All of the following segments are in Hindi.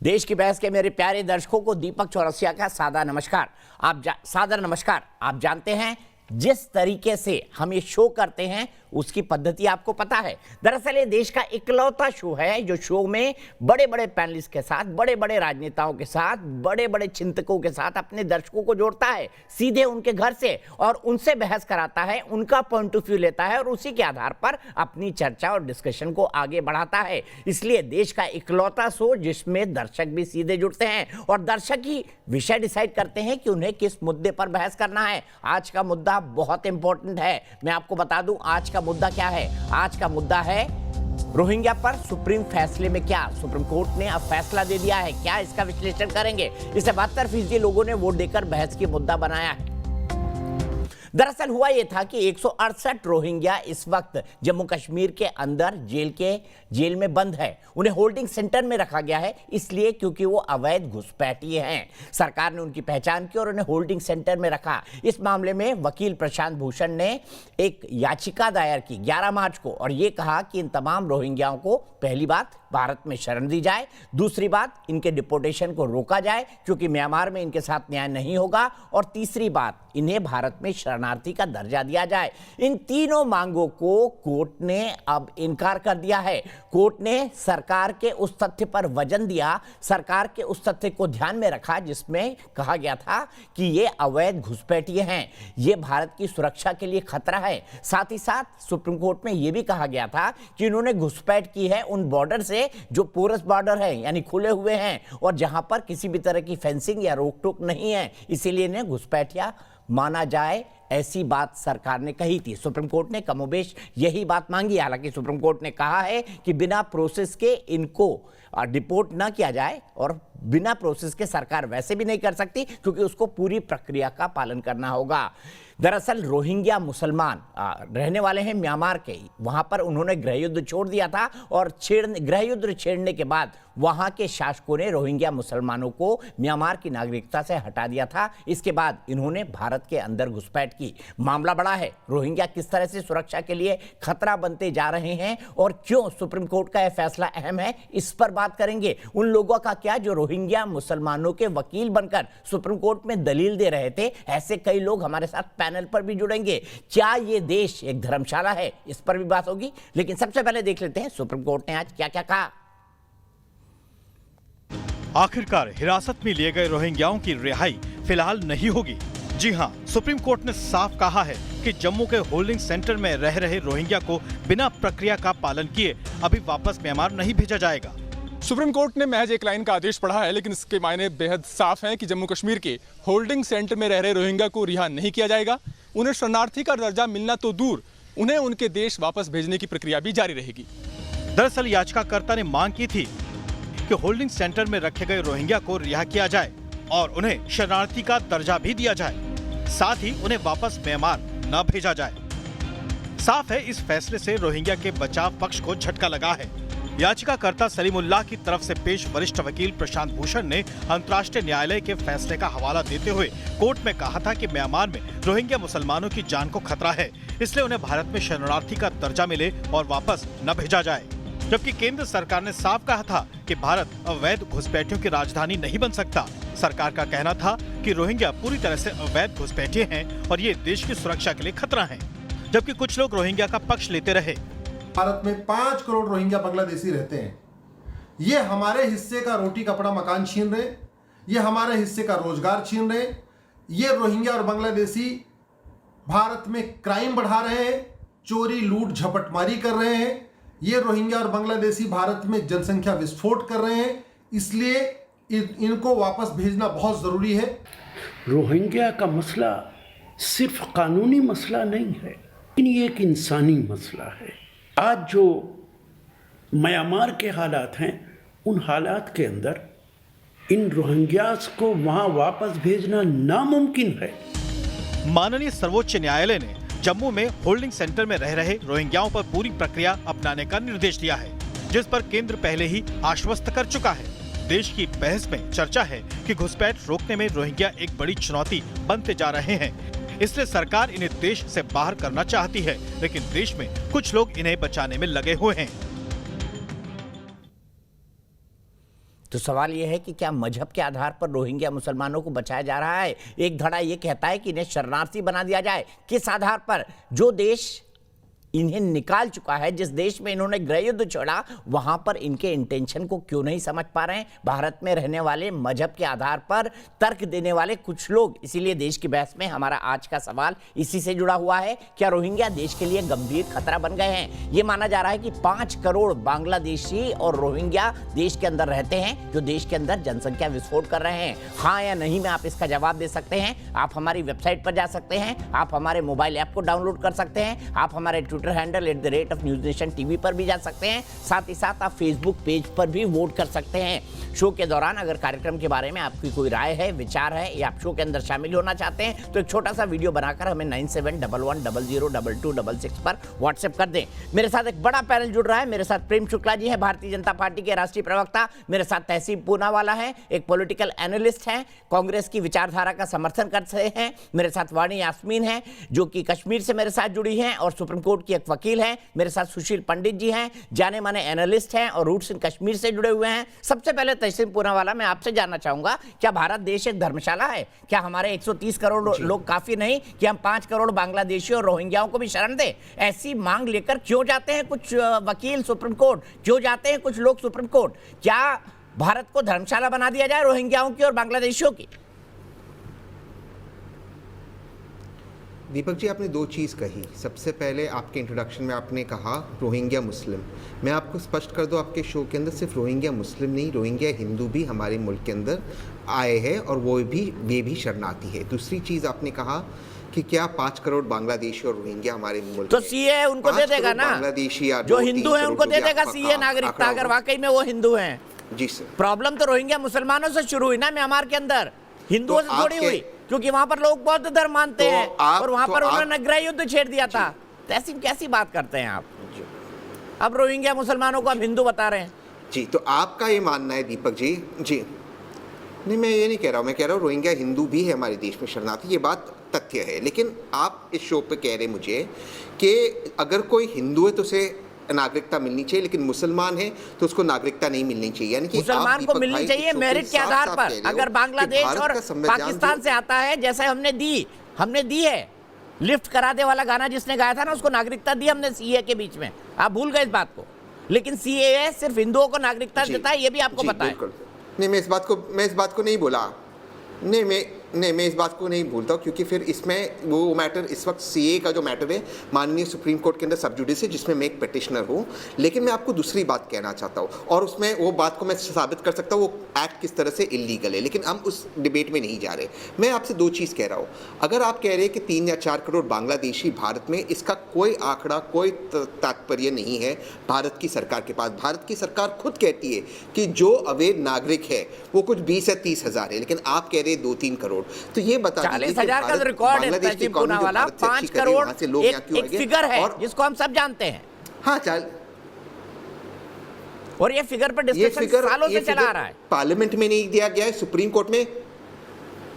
देश की बहस के मेरे प्यारे दर्शकों को दीपक चौरसिया का सादर नमस्कार। आप जानते हैं जिस तरीके से हम ये शो करते हैं उसकी पद्धति आपको पता है। दरअसल ये देश का इकलौता शो है जो शो में बड़े बड़े पैनलिस्ट के साथ, बड़े बड़े राजनेताओं के साथ, बड़े बड़े चिंतकों के साथ अपने दर्शकों को जोड़ता है सीधे उनके घर से और उनसे बहस कराता है, उनका पॉइंट ऑफ व्यू लेता है और उसी के आधार पर अपनी चर्चा और डिस्कशन को आगे बढ़ाता है। इसलिए देश का इकलौता शो जिसमें दर्शक भी सीधे जुड़ते हैं और दर्शक ही विषय डिसाइड करते हैं कि उन्हें किस मुद्दे पर बहस करना है। आज का मुद्दा बहुत इंपॉर्टेंट है। मैं आपको बता दूं आज का मुद्दा क्या है। आज का मुद्दा है रोहिंग्या पर सुप्रीम फैसले में क्या सुप्रीम कोर्ट ने अब फैसला दे दिया है, क्या इसका विश्लेषण करेंगे। इसे 72% लोगों ने वोट देकर बहस की मुद्दा बनाया है। दरअसल हुआ यह था कि 168 रोहिंग्या इस वक्त जम्मू कश्मीर के अंदर जेल में बंद है। उन्हें होल्डिंग सेंटर में रखा गया है इसलिए क्योंकि वो अवैध घुसपैठिए हैं। सरकार ने उनकी पहचान की और उन्हें होल्डिंग सेंटर में रखा। इस मामले में वकील प्रशांत भूषण ने एक याचिका दायर की 11 मार्च को और ये कहा कि इन तमाम रोहिंग्याओं को पहली बात भारत में शरण दी जाए, दूसरी बात इनके डिपोर्टेशन को रोका जाए क्योंकि म्यांमार में इनके साथ न्याय नहीं होगा और तीसरी बात इन्हें भारत में शरणार्थी का दर्जा दिया जाए। इन तीनों मांगों को कोर्ट ने अब इनकार कर दिया है। कोर्ट ने सरकार के उस तथ्य पर वजन दिया, सरकार के उस तथ्य को ध्यान में रखा जिसमें कहा गया था कि ये अवैध घुसपैठिए हैं, ये भारत की सुरक्षा के लिए खतरा है। साथ ही साथ सुप्रीम कोर्ट में यह भी कहा गया था कि इन्होंने घुसपैठ की है उन बॉर्डर से जो पोरस बॉर्डर है यानी खुले हुए हैं और जहां पर किसी भी तरह की फेंसिंग या रोक टोक नहीं है, इसीलिए इन्हें घुसपैठिया माना जाए, ऐसी बात सरकार ने कही थी। सुप्रीम कोर्ट ने कमोबेश यही बात मांगी। हालांकि सुप्रीम कोर्ट ने कहा है कि बिना प्रोसेस के इनको डिपोर्ट ना किया जाए और बिना प्रोसेस के सरकार वैसे भी नहीं कर सकती क्योंकि उसको पूरी प्रक्रिया का पालन करना होगा। दरअसल रोहिंग्या मुसलमान रहने वाले हैं म्यांमार के, वहां पर उन्होंने गृह युद्ध छोड़ दिया था और गृह युद्ध छेड़ने के बाद वहां के शासकों ने रोहिंग्या मुसलमानों को म्यांमार की नागरिकता से हटा दिया था। इसके बाद इन्होंने भारत के अंदर घुसपैठ की। मामला बड़ा है, रोहिंग्या किस तरह से सुरक्षा के लिए खतरा बनते जा रहे हैं और क्यों सुप्रीम कोर्ट का यह फैसला अहम है, इस पर बात करेंगे। उन लोगों का क्या जो रोहिंग्या मुसलमानों के वकील बनकर सुप्रीम कोर्ट में दलील दे रहे थे, ऐसे कई लोग हमारे साथ पैनल पर भी जुड़ेंगे। क्या ये देश एक धर्मशाला है, इस पर भी बात होगी। लेकिन सबसे पहले देख लेते हैं सुप्रीम कोर्ट ने आज क्या क्या कहा। आखिरकार हिरासत में लिए गए रोहिंग्याओं की रिहाई फिलहाल नहीं होगी। जी हां, सुप्रीम कोर्ट ने साफ कहा है कि जम्मू के होल्डिंग सेंटर में रह रहे रोहिंग्या को बिना प्रक्रिया का पालन किए अभी वापस म्यांमार नहीं भेजा जाएगा। सुप्रीम कोर्ट ने महज एक लाइन का आदेश पढ़ा है लेकिन इसके मायने बेहद साफ हैं कि जम्मू कश्मीर के होल्डिंग सेंटर में रह रहे रोहिंग्या को रिहा नहीं किया जाएगा। उन्हें शरणार्थी का दर्जा मिलना तो दूर, उन्हें उनके देश वापस भेजने की प्रक्रिया भी जारी रहेगी। दरअसल याचिकाकर्ता ने मांग की थी कि होल्डिंग सेंटर में रखे गए रोहिंग्या को रिहा किया जाए और उन्हें शरणार्थी का दर्जा भी दिया जाए, साथ ही उन्हें वापस म्यांमार न भेजा जाए। साफ है इस फैसले से रोहिंग्या के बचाव पक्ष को झटका लगा है। याचिकाकर्ता सलीमुल्लाह की तरफ से पेश वरिष्ठ वकील प्रशांत भूषण ने अंतर्राष्ट्रीय न्यायालय के फैसले का हवाला देते हुए कोर्ट में कहा था कि म्यांमार में रोहिंग्या मुसलमानों की जान को खतरा है, इसलिए उन्हें भारत में शरणार्थी का दर्जा मिले और वापस न भेजा जाए। जबकि केंद्र सरकार ने साफ कहा था कि भारत अवैध घुसपैठियों की राजधानी नहीं बन सकता। सरकार का कहना था कि रोहिंग्या पूरी तरह से अवैध घुसपैठिए हैं और ये देश की सुरक्षा के लिए खतरा हैं। जबकि कुछ लोग रोहिंग्या का पक्ष लेते रहे। भारत में 5 करोड़ रोहिंग्या बांग्लादेशी रहते हैं। ये हमारे हिस्से का रोटी कपड़ा मकान छीन रहे, ये हमारे हिस्से का रोजगार छीन रहे। ये रोहिंग्या और बांग्लादेशी भारत में क्राइम बढ़ा रहे हैं, चोरी लूट झपटमारी कर रहे हैं। ये रोहिंग्या और बांग्लादेशी भारत में जनसंख्या विस्फोट कर रहे हैं, इसलिए इनको वापस भेजना बहुत जरूरी है। रोहिंग्या का मसला सिर्फ कानूनी मसला नहीं है, लेकिन ये एक इंसानी मसला है। आज जो म्यांमार के हालात हैं, उन हालात के अंदर इन रोहिंग्यास को वहां वापस भेजना नामुमकिन है। माननीय सर्वोच्च न्यायालय ने जम्मू में होल्डिंग सेंटर में रह रहे रोहिंग्याओं पर पूरी प्रक्रिया अपनाने का निर्देश दिया है, जिस पर केंद्र पहले ही आश्वस्त कर चुका है। देश की बहस में चर्चा है कि घुसपैठ रोकने में रोहिंग्या एक बड़ी चुनौती बनते जा रहे हैं, इसलिए सरकार इन्हें देश से बाहर करना चाहती है, लेकिन देश में कुछ लोग इन्हें बचाने में लगे हुए हैं। तो सवाल यह है कि क्या मजहब के आधार पर रोहिंग्या मुसलमानों को बचाया जा रहा है? एक धड़ा यह कहता है कि इन्हें शरणार्थी बना दिया जाए। किस आधार पर? जो देश इन्हें निकाल चुका है, जिस देश में इन्होंने गृह युद्ध छोड़ा, वहां पर इनके इंटेंशन को क्यों नहीं समझ पा रहे हैं भारत में रहने वाले मजहब के आधार पर तर्क देने वाले कुछ लोग? इसीलिए देश की बहस में हमारा आज का सवाल इसी से जुड़ा हुआ है। क्या रोहिंग्या देश के लिए गंभीर खतरा बन गए हैं? यह माना जा रहा है कि 5 करोड़ बांग्लादेशी और रोहिंग्या देश के अंदर रहते हैं, जो देश के अंदर जनसंख्या विस्फोट कर रहे हैं। हाँ या नहीं में आप इसका जवाब दे सकते हैं। आप हमारी वेबसाइट पर जा सकते हैं, आप हमारे मोबाइल ऐप को डाउनलोड कर सकते हैं, आप हमारे ट्विटर हैंडल @NewsNation TV पर भी जा सकते हैं। साथ ही साथ आप फेसबुक पेज पर भी वोट कर सकते हैं। शो के दौरान अगर कार्यक्रम के बारे में आपकी कोई राय है, विचार है, या आप शो के अंदर शामिल होना चाहते हैं तो एक छोटा सा वीडियो बनाकर हमें 9711002266 पर व्हाट्सएप कर दें। मेरे साथ एक बड़ा पैनल जुड़ रहा है। मेरे साथ प्रेम शुक्ला जी हैं, भारतीय जनता पार्टी के राष्ट्रीय प्रवक्ता। मेरे साथ तहसीब पूनावाला है, एक पॉलिटिकल एनालिस्ट हैं, कांग्रेस की विचारधारा का समर्थन करते हैं। मेरे साथ वाणी यास्मीन है, जो कि कश्मीर से मेरे साथ जुड़ी हैं और सुप्रीम कोर्ट की एक वकील हैं। मेरे साथ सुशील पंडित जी हैं, जाने माने एनालिस्ट हैं और रूट्स इन कश्मीर से जुड़े हुए हैं। सबसे पहले तहसीब पूनावाला, मैं आपसे जानना चाहूंगा, क्या भारत देश एक धर्मशाला है? क्या हमारे 130 करोड़ लोग काफी नहीं कि हम 5 करोड़ बांग्लादेशी और रोहिंग्याओं को भी शरण दें? ऐसी मांग लेकर क्यों जाते हैं कुछ वकील सुप्रीम कोर्ट, क्यों जाते हैं कुछ लोग सुप्रीम कोर्ट? क्या भारत को धर्मशाला बना दिया जाए रोहिंग्याओं की और बांग्लादेशियों की? दीपक जी, आपने 2 चीज़ कही। सबसे पहले आपके इंट्रोडक्शन में आपने कहा रोहिंग्या मुस्लिम। मैं आपको स्पष्ट कर दूं, आपके शो के अंदर सिर्फ रोहिंग्या मुस्लिम नहीं, रोहिंग्या हिंदू भी हमारे मुल्क के अंदर आए हैं और वे भी शरणार्थी है। दूसरी चीज़ आपने कहा कि क्या 5 करोड़ बांग्लादेशी और रोहिंग्या हमारे मुल्क तो सीए उनको दे देगा ना? बांग्लादेशी या जो हिंदू है उनको दे देगा सीए नागरिकता, अगर वाकई में वो हिंदू हैं। जी सर। प्रॉब्लम तो रोहिंग्या मुसलमानों से शुरू हुई ना म्यांमार के अंदर, हिंदुओं से थोड़ी हुई, क्योंकि वहां पर लोग बौद्ध धर्म मानते हैं और वहां पर उन्होंने गृह युद्ध छेड़ दिया था। तो ऐसी कैसी बात करते हैं आप? अब रोहिंग्या मुसलमानों को आप हिंदू बता रहे हैं जी। तो आपका ये मानना है दीपक जी? जी नहीं, मैं ये नहीं कह रहा हूँ। मैं कह रहा हूँ रोहिंग्या हिंदू भी है हमारे देश में शरणार्थी, ये बात तथ्य है। लेकिन आप इस शो पे कह रहे मुझे कि अगर कोई हिंदू है तो उसे नागरिकता मिलनी चाहिए, लेकिन मुसलमान है तो उसको नागरिकता नहीं मिलनी चाहिए। यानी कि मुसलमान को मिलनी चाहिए मेरिट के आधार पर। अगर बांग्लादेश और पाकिस्तान से आता है, जैसे हमने दी है, लिफ्ट करा दे वाला गाना जिसने गाया था ना, उसको नागरिकता दी हमने सीए के बीच में। आप भूल गए इस बात को। लेकिन सीए सिर्फ हिंदुओं को नागरिकता देता है, ये भी आपको पता है। नहीं, मैं इस बात को नहीं बोला। नहीं, मैं इस बात को नहीं भूलता हूँ, क्योंकि फिर इसमें वो मैटर, इस वक्त सीए का जो मैटर है माननीय सुप्रीम कोर्ट के अंदर सब जुडिस है, जिसमें मैं एक पिटिशनर हूँ। लेकिन मैं आपको दूसरी बात कहना चाहता हूँ, और उसमें वो बात को मैं साबित कर सकता हूँ वो एक्ट किस तरह से इलीगल है, लेकिन हम उस डिबेट में नहीं जा रहे। मैं आपसे 2 चीज़ कह रहा हूँ। अगर आप कह रहे हैं कि 3 या 4 करोड़ बांग्लादेशी भारत में, इसका कोई आंकड़ा, कोई तात्पर्य नहीं है भारत की सरकार के पास। भारत की सरकार खुद कहती है कि जो अवैध नागरिक है वो कुछ 20 या 30 हज़ार है, लेकिन आप कह रहे हैं 2-3 करोड़। तो ये बता 40,000 का रिकॉर्ड है तहसीब पूनावाला। 5 करोड़ एक फिगर है जिसको हम सब जानते हैं। हाँ, चल, और ये फिगर पर डिस्कशन सालों से चला आ रहा है। पार्लियामेंट में नहीं दिया गया है, सुप्रीम कोर्ट में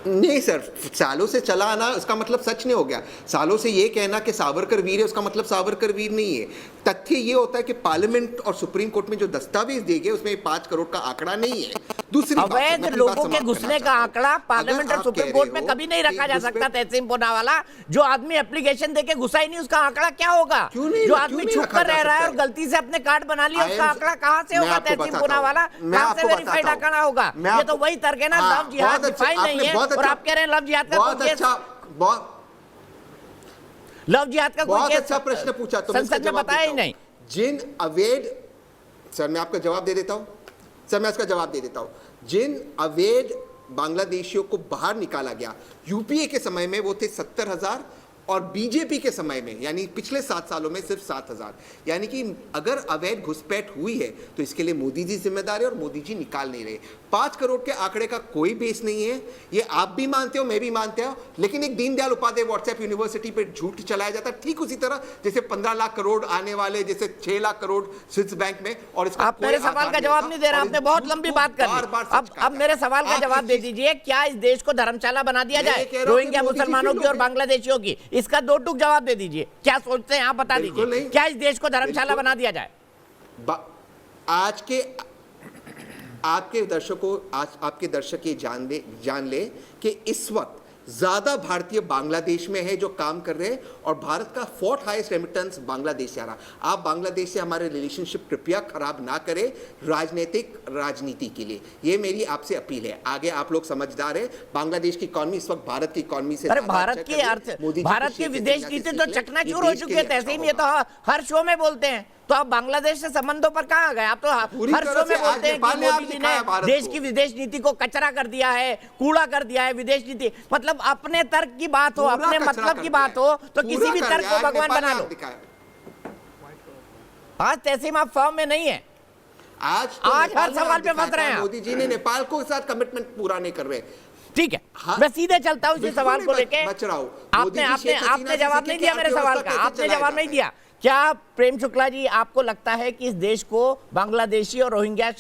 नहीं सर। सालों से चला आना उसका मतलब सच नहीं हो गया। सालों से ये कहना कि सावरकर वीर है, उसका मतलब सावरकर वीर नहीं है। तथ्य ये होता है कि पार्लियामेंट और सुप्रीम कोर्ट में जो दस्तावेज दिए गए उसमें 5 करोड़ का आंकड़ा नहीं है। दूसरी अवैध लोगों के घुसने का आंकड़ा पार्लियामेंट और सुप्रीम कोर्ट में कभी नहीं रखा जा सकता। तहसीब पूनावाला, जो आदमी एप्लीकेशन देके घुसा ही नहीं, उसका आंकड़ा क्या होगा? जो आदमी छुप कर रह रहा है और गलती से अपने कार्ड बना लिया, उसका आंकड़ा कहां से होगा? तहसीब पूनावाला, कहां से वेरीफाइड आंकड़ा होगा? ये तो वही तर्क है ना, लव जिहाद डिफाइन नहीं है और आप कह रहे हैं लव जिहाद का बहुत अच्छा प्रश्न पूछा। तो संसद में बताया ही नहीं। जिन अवैध, सर मैं आपका जवाब दे देता हूं, जिन अवैध बांग्लादेशियों को बाहर निकाला गया, यूपीए के समय में वो थे 70,000 और बीजेपी के समय में यानी पिछले 7 सालों में सिर्फ 7,000। यानी कि अगर अवैध घुसपैठ हुई है तो इसके लिए मोदी जी जिम्मेदार है और मोदी जी निकाल नहीं रहे। 5 करोड़ के आंकड़े का कोई बेस नहीं है, ये आप भी मानते हो, मैं भी मानते हो। लेकिन एक दीनदयाल उपाध्याय व्हाट्सएप यूनिवर्सिटी पे झूठ चलाया जाता है, ठीक उसी तरह जैसे 15 लाख करोड़ आने वाले, जैसे 6 लाख करोड़ स्विस बैंक में। और इसका आप मेरे सवाल का जवाब नहीं दे रहे, आपने बहुत लंबी बात कर ली। अब मेरे सवाल का जवाब दे दीजिए, क्या इस देश को धर्मशाला बना दिया जाए रोहिंग्या मुसलमानों की और बांग्लादेशियों की? इसका 2 टूक जवाब दे दीजिए। क्या सोचते हैं आप, बता दीजिए, क्या इस देश को धर्मशाला बना दिया जाए? आपके दर्शकों, आज आपके दर्शक ये जान ले कि इस वक्त ज्यादा भारतीय बांग्लादेश में है जो काम कर रहे हैं, और भारत का 4th हाईएस्ट रेमिटेंस बांग्लादेश से आ रहा। आप बांग्लादेश से हमारे रिलेशनशिप कृपया खराब ना करें राजनीति के लिए, ये मेरी आपसे अपील है। आगे आप लोग समझदार है, बांग्लादेश की इकोनॉमी इस वक्त भारत की इकोनॉमी से अरे भारत की विदेश नीति तो चकनाचूर हो चुकी है तहसीन, ये तो हर शो में बोलते हैं। तो आप बांग्लादेश से संबंधों पर कहां गए? आप तो हर शो में बोलते हैं कि मोदी जी ने देश की विदेश नीति को कचरा कर दिया है, कूड़ा कर दिया है विदेश नीति। मतलब अपने तर्क की बात हो, अपने मतलब की बात हो, तो किसी भी तर्क को भगवान बना लो। आज तहसीन आप फॉर्म में नहीं है, आज हर सवाल पे फंस रहे हैं। मोदी जी ने नेपाल को साथ कमिटमेंट पूरा नहीं कर रहे। ठीक है, मैं सीधे चलता हूं इसी सवाल को लेके। आपने जवाब नहीं दिया मेरे सवाल का, आपने जवाब नहीं दिया। क्या प्रेम शुक्ला जी, आपको लगता है कि इस देश को बांग्लादेशी और रोहिंग्या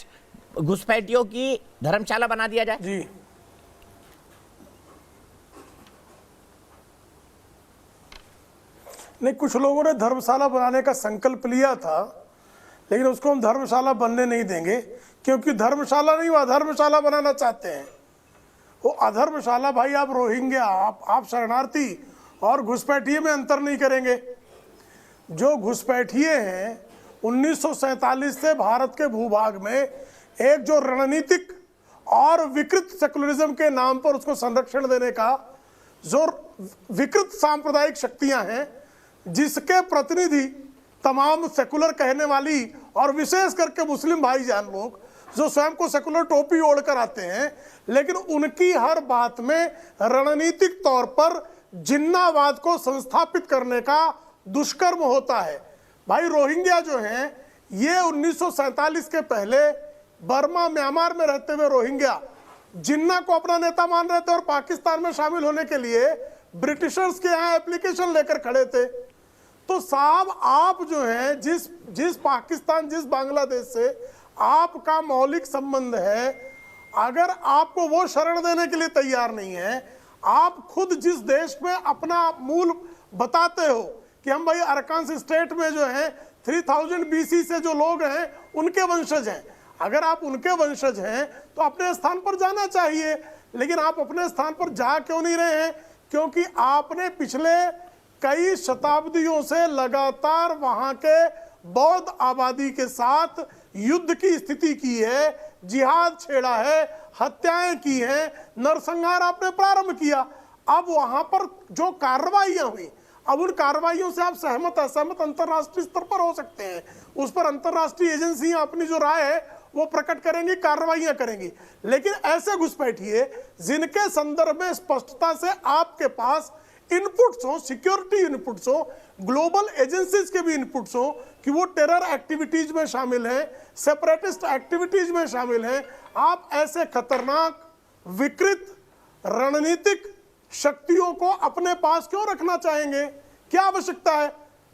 घुसपैठियों की धर्मशाला बना दिया जाए? जी, नहीं, कुछ लोगों ने धर्मशाला बनाने का संकल्प लिया था, लेकिन उसको हम धर्मशाला बनने नहीं देंगे, क्योंकि धर्मशाला नहीं, वो अधर्मशाला बनाना चाहते हैं। वो अधर्मशाला, भाई आप रोहिंग्या, आप शरणार्थी और घुसपैठिए में अंतर नहीं करेंगे। जो घुसपैठिए हैं 1947 से भारत के भूभाग में एक जो रणनीतिक और विकृत सेकुलरिज्म के नाम पर उसको संरक्षण देने का जो विकृत सांप्रदायिक शक्तियां हैं, जिसके प्रतिनिधि तमाम सेकुलर कहने वाली और विशेष करके मुस्लिम भाईजान लोग जो स्वयं को सेकुलर टोपी ओढ़कर आते हैं, लेकिन उनकी हर बात में रणनीतिक तौर पर जिन्नावाद को संस्थापित करने का दुष्कर्म होता है। भाई रोहिंग्या जो हैं, ये 1947 के पहले बर्मा म्यांमार में रहते हुए रोहिंग्या जिन्ना को अपना नेता मान रहे थे और पाकिस्तान में शामिल होने के लिए ब्रिटिशर्स के यहाँ एप्लीकेशन लेकर खड़े थे। तो साहब, आप जो हैं, जिस पाकिस्तान, जिस बांग्लादेश से आपका मौलिक संबंध है, अगर आपको वो शरण देने के लिए तैयार नहीं है, आप खुद जिस देश में अपना मूल बताते हो कि हम भाई अरकान स्टेट में जो है 3000 BC से जो लोग हैं उनके वंशज हैं, अगर आप उनके वंशज हैं तो अपने स्थान पर जाना चाहिए। लेकिन आप अपने स्थान पर जा क्यों नहीं रहे हैं? क्योंकि आपने पिछले कई शताब्दियों से लगातार वहां के बौद्ध आबादी के साथ युद्ध की स्थिति की है, जिहाद छेड़ा है, हत्याएं की हैं, नरसंहार आपने प्रारंभ किया। अब वहां पर जो कार्रवाइयां हुई, अब उन कार्रवाइयों से आप सहमत असहमत अंतर्राष्ट्रीय स्तर पर हो सकते हैं, उस पर अंतर्राष्ट्रीय एजेंसियां अपनी जो राय है वो प्रकट करेंगी, कार्रवाइयां करेंगी। लेकिन ऐसे घुसपैठिए जिनके संदर्भ में स्पष्टता से आपके पास इनपुट्स हो, सिक्योरिटी इनपुट्स हो, ग्लोबल एजेंसीज के भी इनपुट्स हो कि वो टेरर एक्टिविटीज में शामिल हैं, सेपरेटिस्ट एक्टिविटीज में शामिल हैं, आप ऐसे खतरनाक विकृत रणनीतिक शक्तियों को अपने पास क्यों रखना चाहेंगे? क्या आवश्यकता है?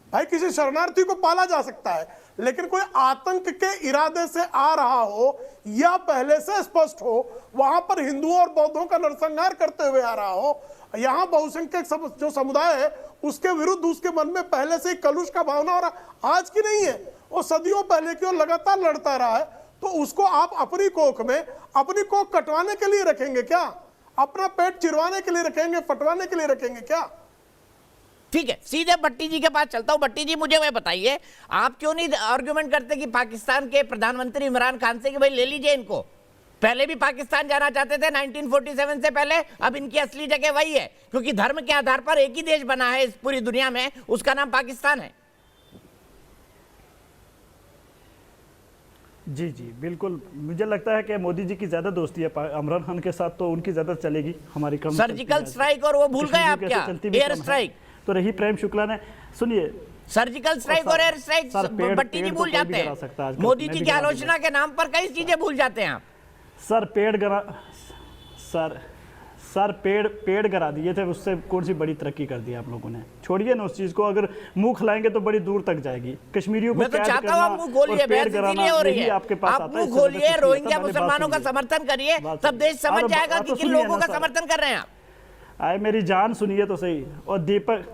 भाई किसी शरणार्थी को पाला जा सकता है, लेकिन कोई आतंक के इरादे से आ रहा हो या पहले से स्पष्ट हो, वहां पर हिंदुओं और बौद्धों का नरसंहार करते हुए आ रहा हो, यहाँ बहुसंख्यक जो समुदाय है उसके विरुद्ध उसके मन में पहले से ही कलुष का भावना और आज की नहीं है, वो सदियों पहले की और लगातार लड़ता रहा है, तो उसको आप अपनी कोख में अपनी कोख कटवाने के लिए रखेंगे क्या? अपना पेट चिरवाने के लिए रखेंगे, फटवाने के लिए रखेंगे क्या? ठीक है, सीधे भट्टी जी के पास चलता हूं। भट्टी जी, मुझे वह बताइए, आप क्यों नहीं आर्गुमेंट करते कि पाकिस्तान के प्रधानमंत्री इमरान खान से कि भाई ले लीजिए इनको, पहले भी पाकिस्तान जाना चाहते थे 1947 से पहले, अब इनकी असली जगह वही है, क्योंकि धर्म के आधार पर एक ही देश बना है इस पूरी दुनिया में, उसका नाम पाकिस्तान है। जी जी बिल्कुल, मुझे लगता है कि मोदी जी की ज्यादा दोस्ती है इमरान खान के साथ, तो उनकी ज्यादा चलेगी, हमारी कम। सर्जिकल स्ट्राइक और वो भूल गए आप क्या? एयर स्ट्राइक तो रही प्रेम शुक्ला ने, सुनिए, सर्जिकल स्ट्राइक और एयर स्ट्राइक भट्टी जी भूल जाते हैं, मोदी जी की आलोचना के नाम पर कई चीजें भूल जाते हैं आप। सर पेड़ गिरा दिए थे, उससे कौन सी बड़ी तरक्की कर दी आप लोगों ने? छोड़िए ना उस चीज को, अगर मुंह खिलाएंगे तो बड़ी दूर तक जाएगी। कश्मीरियों को मैं तो चाहता हूं आप मुंह खोलिए, आपके पास आप मुंह खोलिए, रोहिंग्या मुसलमानों का समर्थन करिए, तब देश समझ जाएगा कि किन लोगों का समर्थन कर रहे हैं आप। आए मेरी जान सुनिए तो सही, और दीपक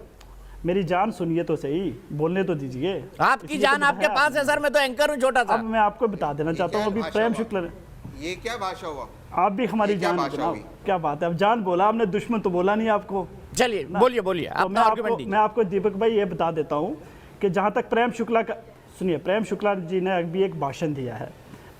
मेरी जान सुनिए तो सही, बोलने तो दीजिए। आपकी जान आपके पास है सर, मैं तो एंकर हूं छोटा सा। अब मैं आपको बता देना चाहता हूँ, अभी प्रेम शुक्ला ये क्या भाषा हुआ? आप भी हमारी ये क्या जान भाषा बनाओ। हुई? क्या बात है, अब जान बोला आपने, दुश्मन तो बोला नहीं आपको। चलिए बोलिए बोलिए, तो अपना आर्गुमेंट दीजिए। मैं आपको दीपक भाई ये बता देता हूँ कि जहाँ तक प्रेम शुक्ला का, सुनिए, प्रेम शुक्ला जी ने अभी एक भाषण दिया है,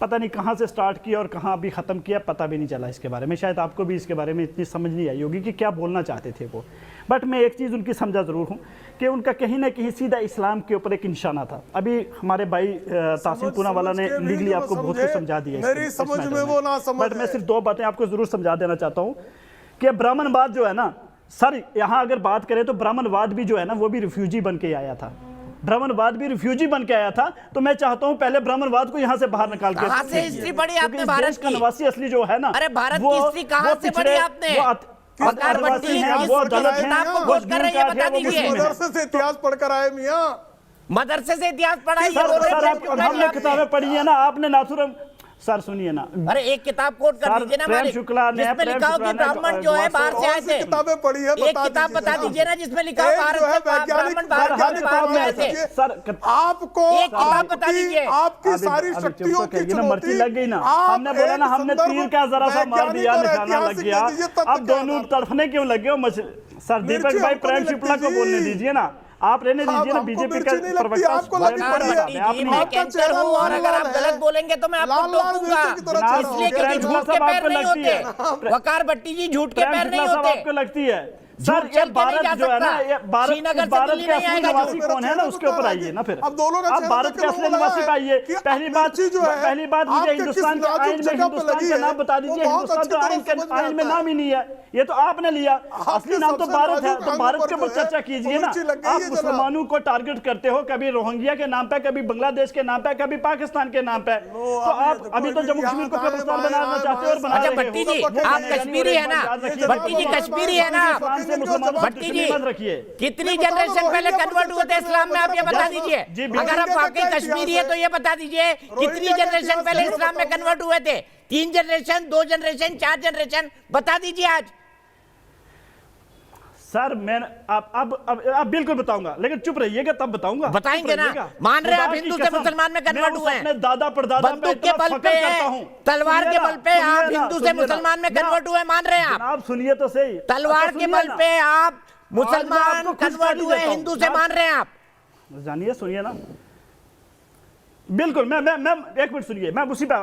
पता नहीं कहाँ से स्टार्ट किया और कहाँ अभी ख़त्म किया, पता भी नहीं चला इसके बारे में। शायद आपको भी इसके बारे में इतनी समझ नहीं आई होगी कि क्या बोलना चाहते थे वो। बट मैं एक चीज़ उनकी समझा ज़रूर हूँ कि उनका कहीं ना कहीं सीधा इस्लाम के ऊपर एक निशाना था। अभी हमारे भाई तासिम पूनावाला ने लीगली आपको बहुत कुछ समझा दिया मेरी समझ में वो ना समझ। बट मैं सिर्फ दो बातें आपको ज़रूर समझा देना चाहता हूँ कि ब्राह्मणवाद जो है ना सर, यहाँ अगर बात करें तो ब्राह्मणवाद भी जो है ना वो भी रिफ्यूजी बन के आया था। ब्राह्मणवाद भी रिफ्यूजी बन के आया था। तो मैं चाहता हूँ पहले ब्राह्मणवाद को यहाँ से बाहर निकाल के, कहाँ से हिस्ट्री पढ़ी आपने क्योंकि भारत देश का की? निवासी असली जो है ना, अरे भारत की हिस्ट्री कहाँ से पढ़ी आपने? वकार भट्टी हैं, जिस वो दलित किताब हैं, को वो कोट कर रहे हैं, ये बता दीजिए। मदरसे से इतिहास पढ़कर आए मियाँ, मदरसे से इतिहास पढ़ाई सर, हमने किताबें पढ़ी है ना, आपने नाथुराम सर सुनिए ना, अरे एक किताब कोट कर दीजिए ना हमारे, जिसमें लिखा हो कि ब्राह्मण जो है बाहर से आए थे। किताबें पढ़ी है, एक किताब बता दीजिए ना जिसमें लिखा हो भारत से ब्राह्मण बाहर से आए थे। सर आपको एक किताब बता दीजिए। आपकी सारी शक्तियों की मर्जी लग गई ना। हमने बोला ना, हमने तीर का जरा सा मार दिया, निशाना लग गया, अब दोनों तड़फने क्यों लगे हो? सर दीपक भाई प्रेम शुक्ला को बोलने दीजिए ना, आप रहने दीजिए ना, बीजेपी का प्रवक्ता। मैं कैंसर हूँ और अगर आप गलत बोलेंगे तो मैं आपको टोकूंगा, इसलिए क्योंकि झूठ के पैर नहीं होते। वकार भट्टी जी झूठ के पैर नहीं होते। आपको लगती है सर, ये भारत जो है ना, ये भारत के असली निवासी कौन है ना, उसके ऊपर आइए ना। फिर अब दोनों का आप भारत के असली निवासी पे आइए। पहली बात मुझे हिंदुस्तान के आइन में हिंदुस्तान का नाम बता दीजिए। हिंदुस्तान तो आइन में नाम ही नहीं है, ये तो आपने लिया। असली नाम तो भारत है, तो भारत के ऊपर चर्चा कीजिए ना। आप मुसलमानों को टारगेट करते हो, कभी रोहिंग्या के नाम पे, कभी बांग्लादेश के नाम पे, कभी पाकिस्तान के नाम पे। तो आप अभी तो जम्मू कश्मीर को कब्रिस्तान बनाना चाहते हो और बना रहे हो। भट्टी जी आप कश्मीरी है ना, भट्टी जी कश्मीरी है ना, भट्टी जी कितनी जनरेशन पहले कन्वर्ट हुए थे इस्लाम में, आप ये बता दीजिए। अगर आप वाकई कश्मीरी है तो ये बता दीजिए कितनी जनरेशन पहले इस्लाम में कन्वर्ट हुए थे? 3 जनरेशन, 2 जनरेशन, 4 जनरेशन, बता दीजिए आज। सर मैं अब बिल्कुल बताऊंगा, लेकिन चुप रहिएगा तब बताऊंगा। बताएंगे ना, मान रहे आप हिंदू से मुसलमान में कन्वर्ट हुए हैं? अपने दादा परदादा बंदूक के बल पे, तलवार के बल पे आप हिंदू से मुसलमान में कन्वर्ट हुए, मान रहे हैं आप? आप सुनिए तो सही, तलवार के बल पे आप मुसलमान कन्वर्ट हुए, हिंदू से मान रहे हैं आप? जानिए, सुनिए ना, बिल्कुल। मैं एक मिनट सुनिए, मैं उसी पे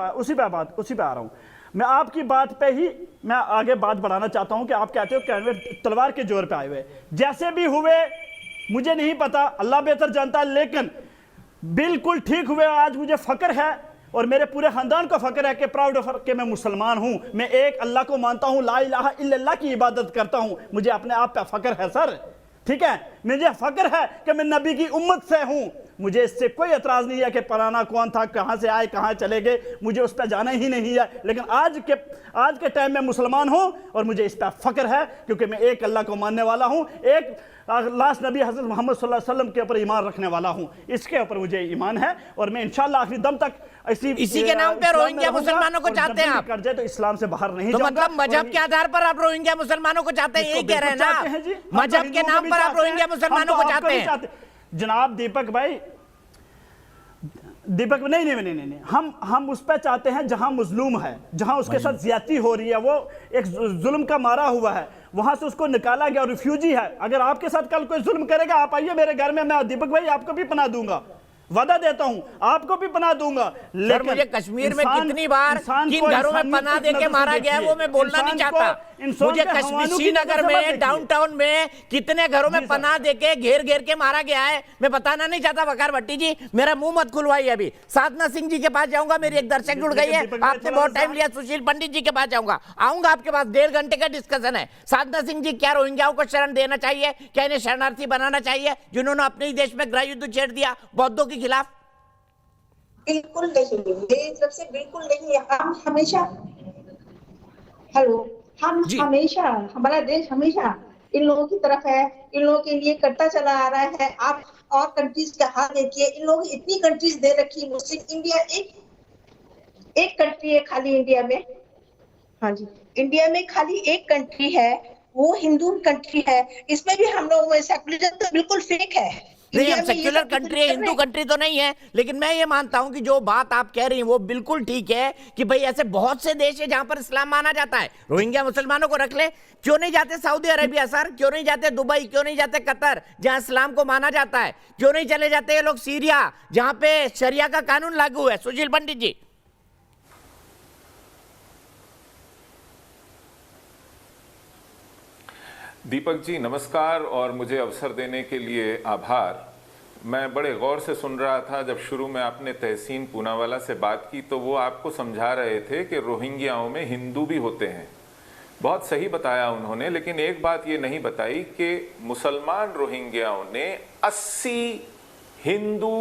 आ रहा हूं। मैं आपकी बात पे ही मैं आगे बात बढ़ाना चाहता हूं कि आप कहते हो कि तलवार के जोर पे आए हुए, जैसे भी हुए मुझे नहीं पता, अल्लाह बेहतर जानता है, लेकिन बिल्कुल ठीक हुए। आज मुझे फक्र है और मेरे पूरे खानदान को फक्र है कि प्राउड ऑफ कि मैं मुसलमान हूं, मैं एक अल्लाह को मानता हूं, ला इलाहा इल्लल्लाह की इबादत करता हूं। मुझे अपने आप पे फक्र है सर, ठीक है, मुझे फक्र है कि मैं नबी की उम्मत से हूं। मुझे इससे कोई एतराज नहीं है कि पुराना कौन था, कहां से आए, कहां चले गए, मुझे उस पर जाना ही नहीं है। लेकिन आज के टाइम में मुसलमान हूं और मुझे इस पर फक्र है, क्योंकि मैं एक अल्लाह को मानने वाला हूं, एक लास्ट नबी हज़रत मोहम्मद सल्लल्लाहु अलैहि वसल्लम के ऊपर ईमान रखने वाला हूं। इसके ऊपर मुझे ईमान है और मैं इंशाअल्लाह आखिरी दम तक इसी के नाम पे रोहिंग्या मुसलमानों को चाहते हैं आप? कर जाए तो इस्लाम से बाहर नहीं तो जाऊंगा। मतलब मजहब के आधार पर आप रोहिंग्या मुसलमानों को चाहते हैं, यही कह रहे हैं ना? मजहब के नाम पर आप रोहिंग्या मुसलमानों को चाहते हैं? जनाब दीपक भाई, नहीं, हम उस पर चाहते हैं जहां मजलूम है, जहां उसके साथ ज्यादती हो रही है, वो एक जुल्म का मारा हुआ है, वहां से उसको निकाला गया, रिफ्यूजी है। अगर आपके साथ कल कोई जुल्म करेगा, आप आइए मेरे घर में, मैं दीपक भाई आपको भी पनाह दूंगा, वादा देता हूं, आपको भी पनाह दूंगा। लेकिन मुझे कश्मीर में कितनी बार किन घरों में पनाह देके मारा गया है वो मैं बोलना नहीं चाहता। मुझे कश्मीर श्रीनगर में डाउनटाउन में कितने घरों में पनाह देके घेर के मारा गया है मैं बताना नहीं चाहता। वकार भट्टी जी मेरा मुंह मत खुलवाइए। अभी साधना सिंह जी के पास जाऊंगा, मेरी एक दर्शक जुड़ गई है, आपने बहुत टाइम लिया। सुशील पंडित जी के पास आऊंगा आपके पास, 1.5 घंटे का डिस्कशन है। साधना सिंह जी, क्या रोहिंग्याओं को शरण देना चाहिए? क्या इन्हें शरणार्थी बनाना चाहिए जिन्होंने अपने ही देश में गृह युद्ध छेड़ दिया बौद्धों के खिलाफ? बिल्कुल नहीं, मेरी तरफ से बिल्कुल नहीं। हम हमेशा हमारा देश हमेशा इन लोगों की तरफ है, इन लोगों के लिए करता चला आ रहा है। आप और कंट्रीज का हाल देखिए, इन लोगों इतनी कंट्रीज दे रखी, मुस्लिम इंडिया एक कंट्री है खाली इंडिया में। हाँ जी, इंडिया में खाली एक कंट्री है, वो हिंदू कंट्री है। इसमें भी हम लोग सेकुलरिज्म तो बिल्कुल फेक है, नहीं, इंडिया हम में ये सेक्युलर सब कंट्री है, कर हिंदू रहे हैं। कंट्री तो नहीं है, लेकिन मैं ये मानता हूं कि जो बात आप कह रही हैं वो बिल्कुल ठीक है कि भाई ऐसे बहुत से देश है जहां पर इस्लाम माना जाता है। रोहिंग्या मुसलमानों को रख ले, क्यों नहीं जाते सऊदी अरेबिया सर, क्यों नहीं जाते दुबई, क्यों नहीं जाते कतर जहां इस्लाम को माना जाता है, क्यों नहीं चले जाते ये लोग सीरिया जहां पे शरिया का कानून लागू है। सुशील पंडित जी। दीपक जी नमस्कार और मुझे अवसर देने के लिए आभार। मैं बड़े गौर से सुन रहा था जब शुरू में आपने तहसीन पूनावाला से बात की तो वो आपको समझा रहे थे कि रोहिंग्याओं में हिंदू भी होते हैं। बहुत सही बताया उन्होंने, लेकिन एक बात ये नहीं बताई कि मुसलमान रोहिंग्याओं ने 80 हिंदू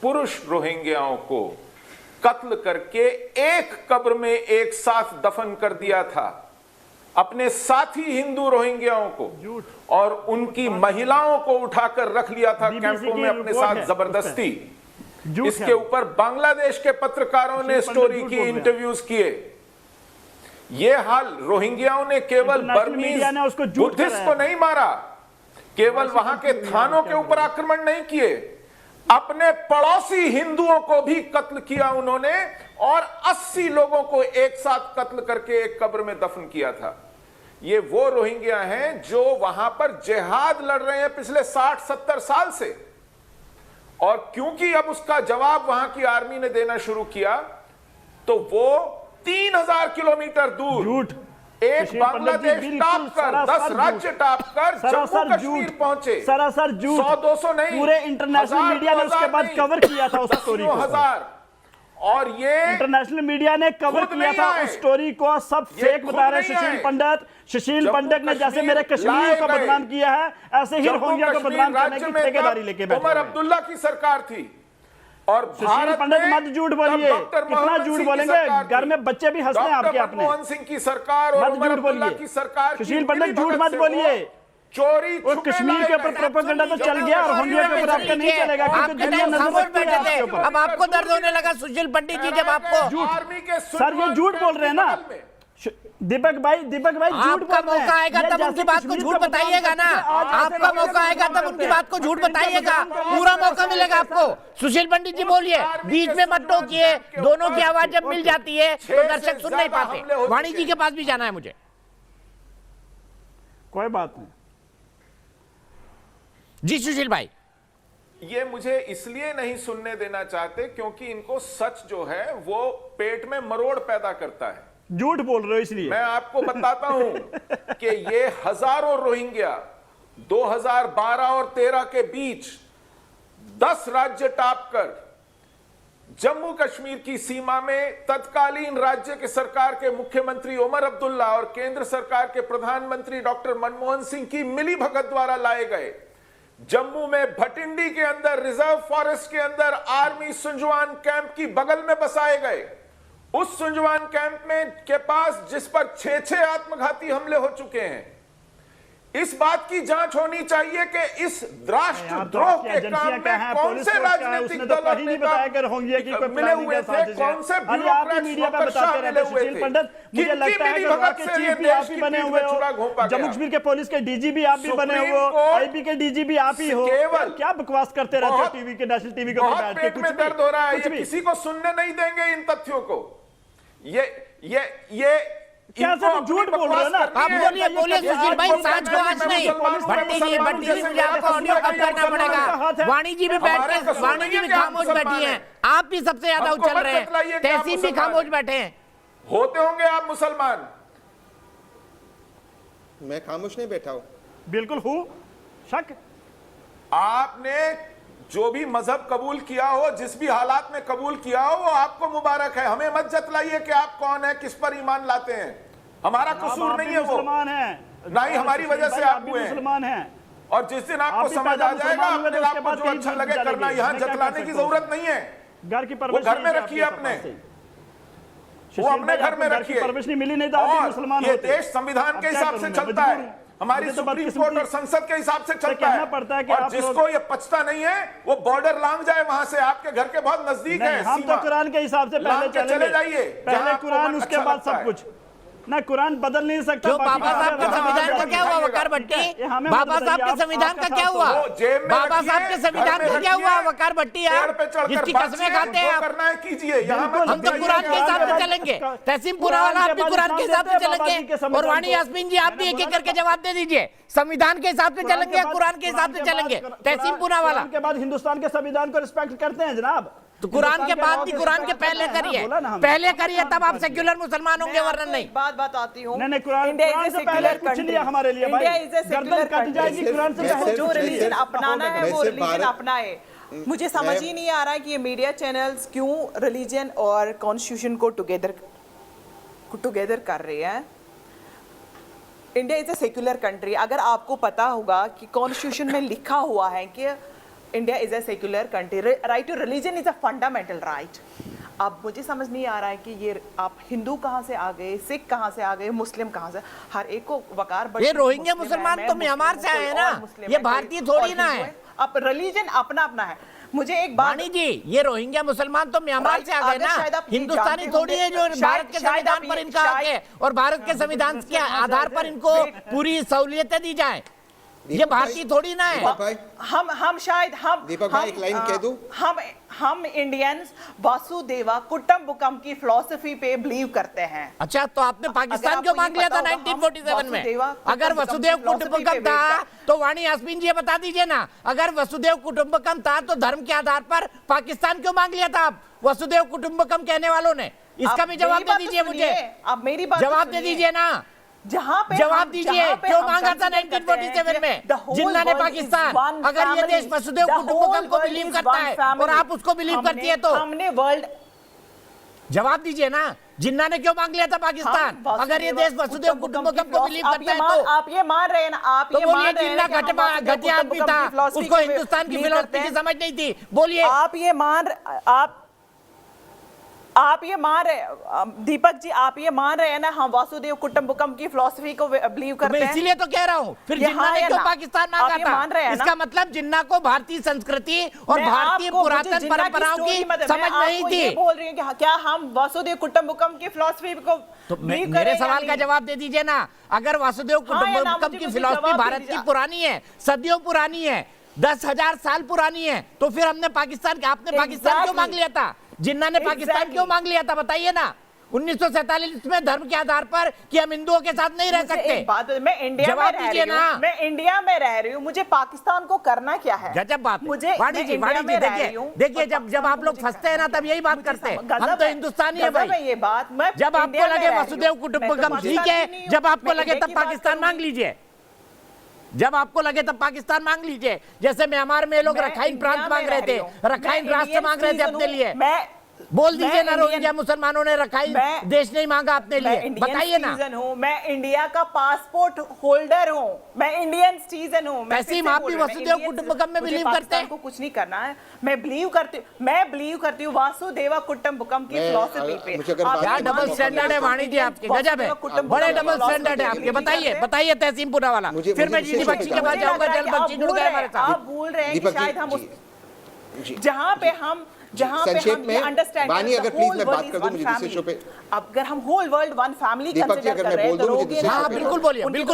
पुरुष रोहिंग्याओं को कत्ल करके एक कब्र में एक साथ दफन कर दिया था, अपने साथी हिंदू रोहिंग्याओं को, और उनकी महिलाओं को उठाकर रख लिया था कैंपों में अपने साथ जबरदस्ती। इसके ऊपर बांग्लादेश के पत्रकारों ने स्टोरी की, इंटरव्यूज किए। ये हाल रोहिंग्याओं ने केवल बर्मीज बुद्धिस्ट को नहीं मारा, केवल वहां के थानों के ऊपर आक्रमण नहीं किए, अपने पड़ोसी हिंदुओं को भी कत्ल किया उन्होंने, और 80 लोगों को एक साथ कत्ल करके एक कब्र में दफन किया था। ये वो रोहिंग्या हैं जो वहां पर जिहाद लड़ रहे हैं पिछले 60-70 साल से, और क्योंकि अब उसका जवाब वहां की आर्मी ने देना शुरू किया तो वो 3000 किलोमीटर दूर एक बांग्लादेश टाप कर 10 राज्य टाप कर जम्मू कश्मीर पहुंचे। सरासर झूठ, 100-200 नहीं, पूरे इंटरनेशनल मीडिया ने उसके बाद कवर किया था उस स्टोरी को। 10,000 और ये इंटरनेशनल मीडिया ने कवर किया था उस स्टोरी को। सब फेक बता रहे सुशील पंडित ने जैसे मेरे कश्मीर को बदनाम किया है, ऐसे ही रोहिंग्या को बदनाम करने की ठेकेदारी लेके बैठे उमर अब्दुल्ला की सरकार थी। और सुशील पंडित मत झूठ बोलिए, कितना झूठ बोलेंगे, घर में बच्चे भी हंसते हैं आपके अपने। मनमोहन सिंह की सरकार और उमर अब्दुल्ला की सरकार, सुशील पंडित झूठ मत बोलिए। चोरी और कश्मीर के ऊपर प्रोपेगेंडा तो चल गया, और रोहिंग्या के ऊपर आपका नहीं चलेगा क्योंकि दुनिया नजर रखती है आपके ऊपर। अब आपको दर्द होने लगा सुशील पंडित जी जब आपको सर ये झूठ बोल रहे हैं ना दीपक भाई झूठ बोल रहे हैं। आपका मौका आएगा तब उनकी बात को झूठ बताइएगा ना, आपका मौका आएगा तब उनकी बात को झूठ बताइएगा, पूरा मौका मिलेगा आपको। सुशील पंडित जी बोलिए, बीच में मत टोकिए, दोनों की आवाज जब मिल जाती है तो दर्शक सुन नहीं पाते। वाणी जी के पास भी जाना है मुझे। कोई बात नहीं जी सुशील भाई। ये मुझे इसलिए नहीं सुनने देना चाहते क्योंकि इनको सच जो है वो पेट में मरोड़ पैदा करता है। झूठ बोल रहे हो इसलिए मैं आपको बताता हूं कि ये हजारों रोहिंग्या 2012 और 13 के बीच 10 राज्य टाप कर जम्मू कश्मीर की सीमा में तत्कालीन राज्य के सरकार के मुख्यमंत्री उमर अब्दुल्ला और केंद्र सरकार के प्रधानमंत्री डॉक्टर मनमोहन सिंह की मिलीभगत द्वारा लाए गए। जम्मू में भटिंडी के अंदर रिजर्व फॉरेस्ट के अंदर आर्मी सुंजवान कैंप की बगल में बसाए गए। उस सुंजवान कैंप में के पास जिस पर 6 आत्मघाती हमले हो चुके हैं, इस बात की जांच होनी चाहिए कि इस राष्ट्रद्रोह के काम में कौन से राजनीतिक दल और नेता मिले हुए थे, कौन से ब्यूरोक्रेट्स शामिल हुए थे। मुझे लगता है कि वहां के चीफ भी आप ही बने हुए हो, जम्मू कश्मीर के पुलिस के डीजीपी आप भी बने हो, आईबी के डीजीपी आप ही हो। क्या बकवास करते रहते हो टीवी के, नेशनल टीवी के ऊपर बैठ के। पेट में दर्द हो रहा है, ये किसी को सुनने नहीं देंगे इन तथ्यों को। ये क्या सब झूठ बोल रहे हो ना आप? बोलिए सुशील भाई, सांझ को आज नहीं। भट्टी जी मुझे आपको ऑडियो कम करना पड़ेगा। वाणी जी भी बैठ के, वाणी जी भी खामोश बैठी हैं, आप भी सबसे ज्यादा उछल रहे हैं, तहसीन भी खामोश बैठे हैं। होते होंगे आप मुसलमान। मैं खामोश नहीं बैठा हूं, बिल्कुल हूं। शक आपने जो भी मजहब कबूल किया हो, जिस भी हालात में कबूल किया हो, वो आपको मुबारक है। हमें मत जतलाइए कि आप कौन है, किस पर ईमान लाते हैं। हमारा कसूर नहीं है वो, ना ही हमारी वजह से आप हुए मुसलमान हैं। और जिस दिन आपको समझ आ जाएगा अपने आप को जो अच्छा लगे करना, यहाँ जतलाने की जरूरत नहीं है। घर की वो घर में रखिए अपने, वो अपने घर में रखिए। परवरिश नहीं मिली नहीं तो आप मुसलमान ये होते। देश संविधान के हिसाब से चलता है, हमारी सुप्रीम कोर्ट और संसद के हिसाब से चलता है। और जिसको ये पचता नहीं है वो बॉर्डर लांग जाए वहां से, आपके घर के बहुत नजदीक है। हम तो कुरान के हिसाब से पहले चले जाइए, पहले कुरान उसके बाद सब कुछ। ना कुरान बदल नहीं सकता। क्यों बाबा साहब के संविधान का क्या हुआ वकार भट्टी? बाबा साहब के संविधान का क्या हुआ? बाबा साहब के संविधान का क्या हुआ वकार भट्टी? आप जिसकी कसमें खाते हैं हम तो कुरान के हिसाब से चलेंगे। तहसीन पुनावाला आप भी कुरान के हिसाब से चलेंगे और वाणी यास्मीन जी आप भी एक एक करके जवाब दे दीजिए। संविधान के हिसाब से चलेंगे या कुरान के हिसाब से चलेंगे? तहसीन पुनावाला के बाद हिंदुस्तान के संविधान को रिस्पेक्ट करते हैं जनाब। तो कुरान के बाद भी कुरान के पहले करिए, पहले करिए तब आप सेक्युलर मुसलमान होंगे, वरना नहीं। बात आती हूँ। नहीं कुरान से पहले कुछ नहीं हमारे लिए भाई। गर्दन कट जाएगी कुरान से पहले। जो रिलीजन अपनाना है वो रिलीजन अपनाए। मुझे समझ ही नहीं आ रहा है कि ये मीडिया चैनल्स क्यों रिलीजन और कॉन्स्टिट्यूशन को टुगेदर कर रहे हैं। India is a secular country. अगर आपको पता होगा कि कॉन्स्टिट्यूशन में लिखा हुआ है कि India is a secular country, right to religion is a fundamental right. अब मुझे समझ नहीं आ रहा है कि ये आप हिंदू कहाँ से आ गए, सिख कहाँ से आ गए, मुस्लिम कहाँ से, हर एक को वकार। ये रोहिंग्या मुसलमान तो म्यांमार से आए हैं ना, ये भारतीय थोड़ी ना है। अब रिलीजन अपना अपना है। मुझे एक बात वाणी जी, ये रोहिंग्या मुसलमान तो म्यांमार से आ गए ना, हिंदुस्तानी थोड़ी है जो भारत के संविधान पर इनका हक है और भारत के संविधान के आधार पर इनको पूरी सहूलियतें दी जाए। ये भारतीय थोड़ी ना है। हम शायद दीपक भाई एक लाइन कह दूं, हम इंडियंस वासुदेवा कुटुंबकम की फिलॉसफी पे बिलीव करते हैं। अच्छा, तो आपने पाकिस्तान क्यों मांग लिया था 1947 में? अगर वसुदेव कुटुंबकम था तो वाणी यास्मीन जी बता दीजिए ना, अगर वसुदेव कुटुंबकम था तो धर्म के आधार पर पाकिस्तान क्यों मांग लिया था आप वसुदेव कुटुंबकम कहने वालों ने? इसका भी जवाब दे दीजिए मुझे। आप मेरी बात जवाब दे दीजिए ना, जहां पे जवाब दीजिए क्यों मांगा था 1947 में जिन्ना ने पाकिस्तान? अगर ये देश वसुदेव कुटुंबकम को बिलीव करता है और आप उसको बिलीव करती है तो हमने वर्ल्ड, जवाब दीजिए ना, जिन्ना ने क्यों मांग लिया था पाकिस्तान? अगर ये देश वसुदेव कुटुंबकम को बिलीव करता है तो आप ये मान रहे हैं ना, आप तो ये बोलिए मान रहे हैं जिन्ना घटिया आदमी था, उसको हिंदुस्तान की फिलॉसफी की समझ नहीं थी। बोलिए आप ये मान रहे दीपक जी, आप ये मान रहे हैं ना हम वासुदेव कुटुंबकम की फिलॉसफी को बिलीव करते हैं? इसीलिए तो कह रहा हूँ, फिर जिन्ना ने क्यों पाकिस्तान मांगा था? इसका मतलब जिन्ना को भारतीय संस्कृति और भारतीय पुरातन परंपराओं की समझ नहीं थी। बोल रही हूँ कि क्या हम वासुदेव कुटुंबकम की फिलॉसफी को तो मेरे सवाल का जवाब दे दीजिए ना। अगर वासुदेव कुटुंबकम की फिलॉसफी भारत की पुरानी है, सदियों पुरानी है, 10,000 साल पुरानी है, तो फिर हमने पाकिस्तान, आपने पाकिस्तान क्यों मांग लिया था? जिन्ना ने पाकिस्तान क्यों मांग लिया था बताइए ना? 1947 में धर्म के आधार पर कि हम हिंदुओं के साथ नहीं रह सकते। मैं इंडिया जवाब दीजिए ना। मैं इंडिया में रह रही हूँ, मुझे पाकिस्तान को करना क्या है? गजब बात। वाणी जी देखिए, जब आप लोग फंसते हैं ना तब यही बात करते हैं। हम तो हिंदुस्तानी है भाई। ये बात जब आपको लगे वसुदेव कुटुंबकम ठीक है, जब आपको लगे तब पाकिस्तान मांग लीजिए, जब आपको लगे तब पाकिस्तान मांग लीजिए। जैसे म्यांमार में लोग रखाइन प्रांत मांग रहे थे, रखाइन राष्ट्र मांग रहे थे अपने लिए। बोल दीजिए ना, रोहिंग्या मुसलमानों ने रखाइन देश नहीं मांगा अपने लिए, बताइए ना। मैं इंडिया का पासपोर्ट होल्डर हूँ, मैं इंडियन सिटीजन हूँ। कैसी आप भी वसुदेव कुटुंबकम में बिलीव करते हैं? को कुछ नहीं करना है, मैं बिलीव करती हूँ वासुदेव कुटुंबकम की फिलॉसफी पे। क्या डबल स्टैंडर्ड है वाणी जी आपके? गजब है, बड़े डबल स्टैंडर्ड है आपके। बताइए तहसीन पुनावाला, फिर मैं जीडी बख्शी के पास जाऊंगा। जल बख्शी जुड़ गए हमारे साथ। आप बोल रहे हैं कि शायद हम जहाँ पे हम संक्षेप में वाणी, अगर प्लीज मैं बात कर दूं, मुझे दूसरे शो पे, अगर हम whole world one family consider कर रहे हैं तो हाँ बिल्कुल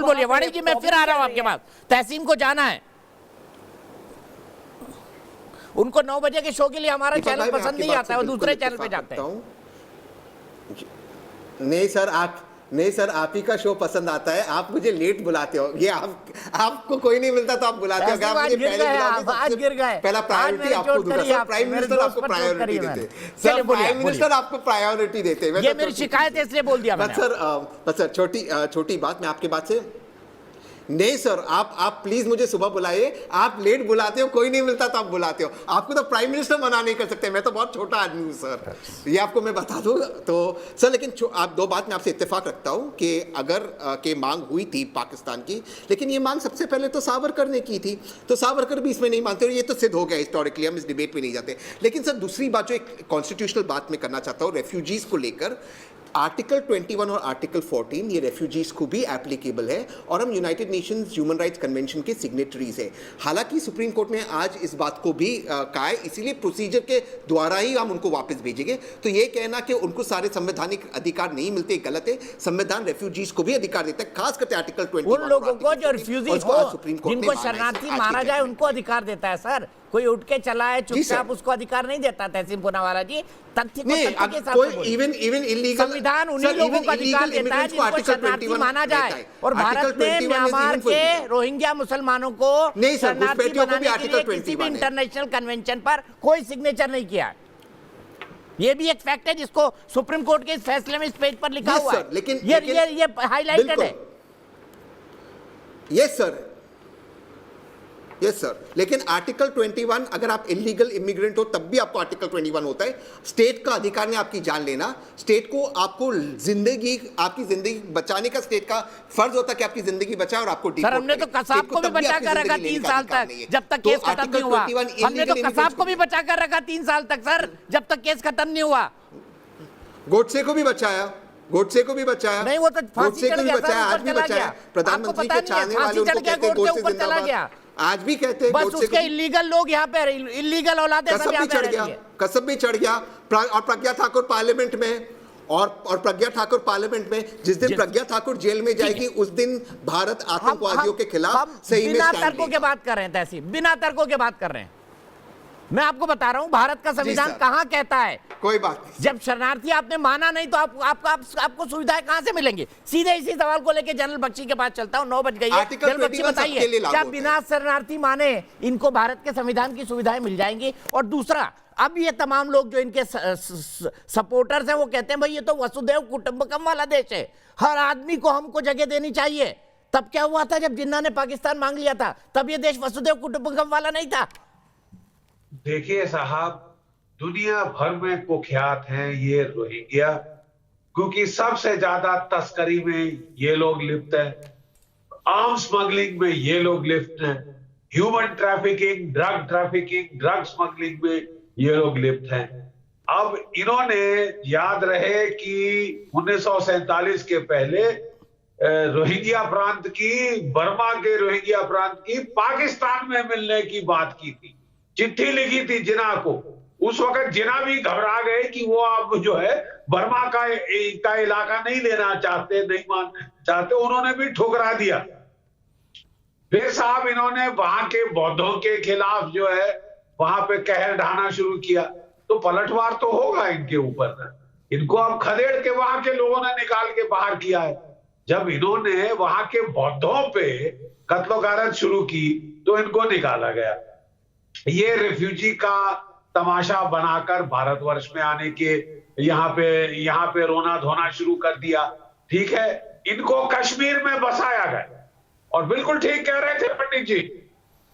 बोलिए वाणी जी, मैं फिर आ रहा हूँ आपके पास। तहसीन को जाना है, उनको 9 बजे के शो के लिए हमारा चैनल पसंद नहीं आता है, वो दूसरे चैनल पे जाते हैं। नहीं सर, आप ही का शो पसंद आता है। आप मुझे लेट बुलाते हो, ये आपको कोई नहीं मिलता तो आप बुलाते हो। आज गिर गए, पहला प्रायोरिटी आपको दूंगा सर। प्राइम मिनिस्टर आपको प्रायोरिटी देते सर, प्राइम मिनिस्टर आपको प्रायोरिटी देते। ये मेरी शिकायत है इसलिए बोल दिया मैंने। सर छोटी बात, मैं आपके बात से नहीं सर, आप प्लीज मुझे सुबह बुलाइए। आप लेट बुलाते हो, कोई नहीं मिलता तो आप बुलाते हो। आपको तो प्राइम मिनिस्टर मना नहीं कर सकते, मैं तो बहुत छोटा आदमी हूँ सर, ये आपको मैं बता दूँ तो सर। लेकिन आप 2 बात में आपसे इत्तेफाक रखता हूँ कि अगर के मांग हुई थी पाकिस्तान की, लेकिन ये मांग सबसे पहले तो सावरकर ने की थी, तो सावरकर भी इसमें नहीं मानते और ये तो सिद्ध हो गया हिस्टोरिकली, हम इस डिबेट में नहीं जाते। लेकिन सर दूसरी बात जो एक कॉन्स्टिट्यूशनल बात में करना चाहता हूँ रेफ्यूजीज को लेकर, आर्टिकल 21 और आर्टिकल 14 ये रेफ्यूजीज को भी एप्लीकेबल है और हम United Nations human rights convention के सिग्नेटरीज है। हालांकि सुप्रीम कोर्ट ने आज इस बात को भी कहा है, इसीलिए प्रोसीजर के द्वारा ही हम उनको वापस भेजेंगे। तो ये कहना कि उनको सारे संवैधानिक अधिकार नहीं मिलते गलत है। संविधान रेफ्यूजीज को भी अधिकार देता है, खास करके आर्टिकल 21 उन लोगों को जो रिफ्यूजीज हो, जिनको शरणार्थी माना जाए, उनको अधिकार देता है सर। कोई उठ के चला है चुपचाप, उसको अधिकार नहीं देता तहसीन पूनावाला जी। तथ्य को तथ्य के साथ बोलिए। इवन इलीगल संविधान उन्हीं लोगों को अधिकार देता है जिनको शरणार्थी माना जाए। और भारत ने म्यांमार के रोहिंग्या मुसलमानों को शरणार्थी बनाने के लिए किसी भी इंटरनेशनल कन्वेंशन पर कोई सिग्नेचर नहीं किया। ये भी एक फैक्ट है जिसको सुप्रीम कोर्ट के इस फैसले में इस पेज पर लिखा हुआ है। लेकिन ये हाईलाइटेड है। Yes sir, yes sir. लेकिन आर्टिकल 21, अगर आप इलीगल इमिग्रेंट हो तब भी आपको आर्टिकल 21 होता है। स्टेट का अधिकार है आपकी जान लेना। स्टेट को आपको आपकी जिंदगी बचाने का स्टेट का फर्ज होता है कि आपकी जिंदगी बचाए और आपको सर, हमने तो कसाब को भी बचा कर रखा 3 साल तक, जब तक केस खत्म नहीं हुआ। हमने तो कसाब को भी बचा कर रखा 3 साल तक सर, जब तक केस खत्म नहीं हुआ। गोडसे को भी बचाया, गोडसे को भी बचाया। नहीं, वो तो फांसी चढ़ गया, आज भी बचाया। प्रधानमंत्री के चाहने वाले उनको कहते हैं गोडसे जिंदाबाद, आज भी कहते हैं। बस उसके इलीगल लोग यहाँ पे, इलीगल औलादे सब यहाँ पे रह रही है। कसब भी चढ़ गया। और प्रज्ञा ठाकुर पार्लियामेंट में, और प्रज्ञा ठाकुर पार्लियामेंट में, जिस दिन प्रज्ञा ठाकुर जेल में जाएगी उस दिन भारत आतंकवादियों के खिलाफ सही में बिना तर्कों के बात कर रहे हैं तहसीन, बिना तर्कों के बात कर रहे हैं। मैं आपको बता रहा हूं भारत का संविधान कहां कहता है। कोई बात नहीं। जब शरणार्थी आपने माना नहीं तो आपको सुविधाएं कहां से मिलेंगी। सीधे इसी सवाल को लेकर जनरल बख्शी के पास चलता हूं। 9 बज गई है। जनरल बख्शी बताइए, क्या बिना शरणार्थी माने इनको भारत के संविधान की सुविधाएं मिल जाएंगी? और दूसरा, अब ये तमाम लोग जो इनके सपोर्टर्स हैं वो कहते हैं भाई ये तो वसुधैव कुटुंबकम वाला देश है, हर आदमी को हमको जगह देनी चाहिए। तब क्या हुआ था जब जिन्ना ने पाकिस्तान मांग लिया था? तब ये देश वसुधैव कुटुंबकम वाला नहीं था। देखिए साहब, दुनिया भर में कुख्यात हैं ये रोहिंग्या, क्योंकि सबसे ज्यादा तस्करी में ये लोग लिप्त हैं, आर्म्स स्मगलिंग में ये लोग लिप्त हैं, ह्यूमन ट्रैफिकिंग, ड्रग स्मगलिंग में ये लोग लिप्त हैं। अब इन्होंने, याद रहे कि 1947 के पहले रोहिंग्या प्रांत की, बर्मा के रोहिंग्या प्रांत की पाकिस्तान में मिलने की बात की थी, चिट्ठी लिखी थी जिना को। उस वक्त जिना भी घबरा गए कि वो अब जो है बर्मा का इलाका नहीं लेना चाहते, नहीं मान चाहते, उन्होंने भी ठुकरा दिया। फिर साहब इन्होंने वहां के बौद्धों के खिलाफ जो है वहां पे कहर ढाना शुरू किया, तो पलटवार तो होगा इनके ऊपर। इनको अब खदेड़ के वहां के लोगों ने निकाल के बाहर किया है। जब इन्होंने वहां के बौद्धों पे कत्लो गारत शुरू की तो इनको निकाला गया। ये रिफ्यूजी का तमाशा बनाकर भारतवर्ष में आने के यहाँ पे रोना धोना शुरू कर दिया। ठीक है, इनको कश्मीर में बसाया गया और बिल्कुल ठीक कह रहे थे पंडित जी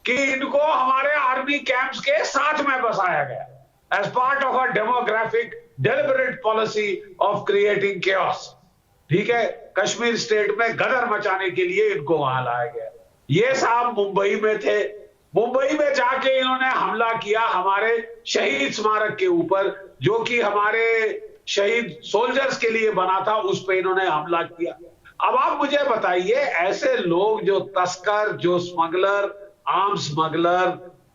कि इनको हमारे आर्मी कैंप्स के साथ में बसाया गया as part of a demographic deliberate policy of creating chaos. ठीक है, कश्मीर स्टेट में गदर मचाने के लिए इनको वहां लाया गया। ये साहब मुंबई में थे, मुंबई में जाके इन्होंने हमला किया हमारे शहीद स्मारक के ऊपर, जो कि हमारे शहीद सोल्जर्स के लिए बना था, उस पे इन्होंने हमला किया। अब आप मुझे बताइए, ऐसे लोग जो तस्कर, जो smuggler, arms smuggler,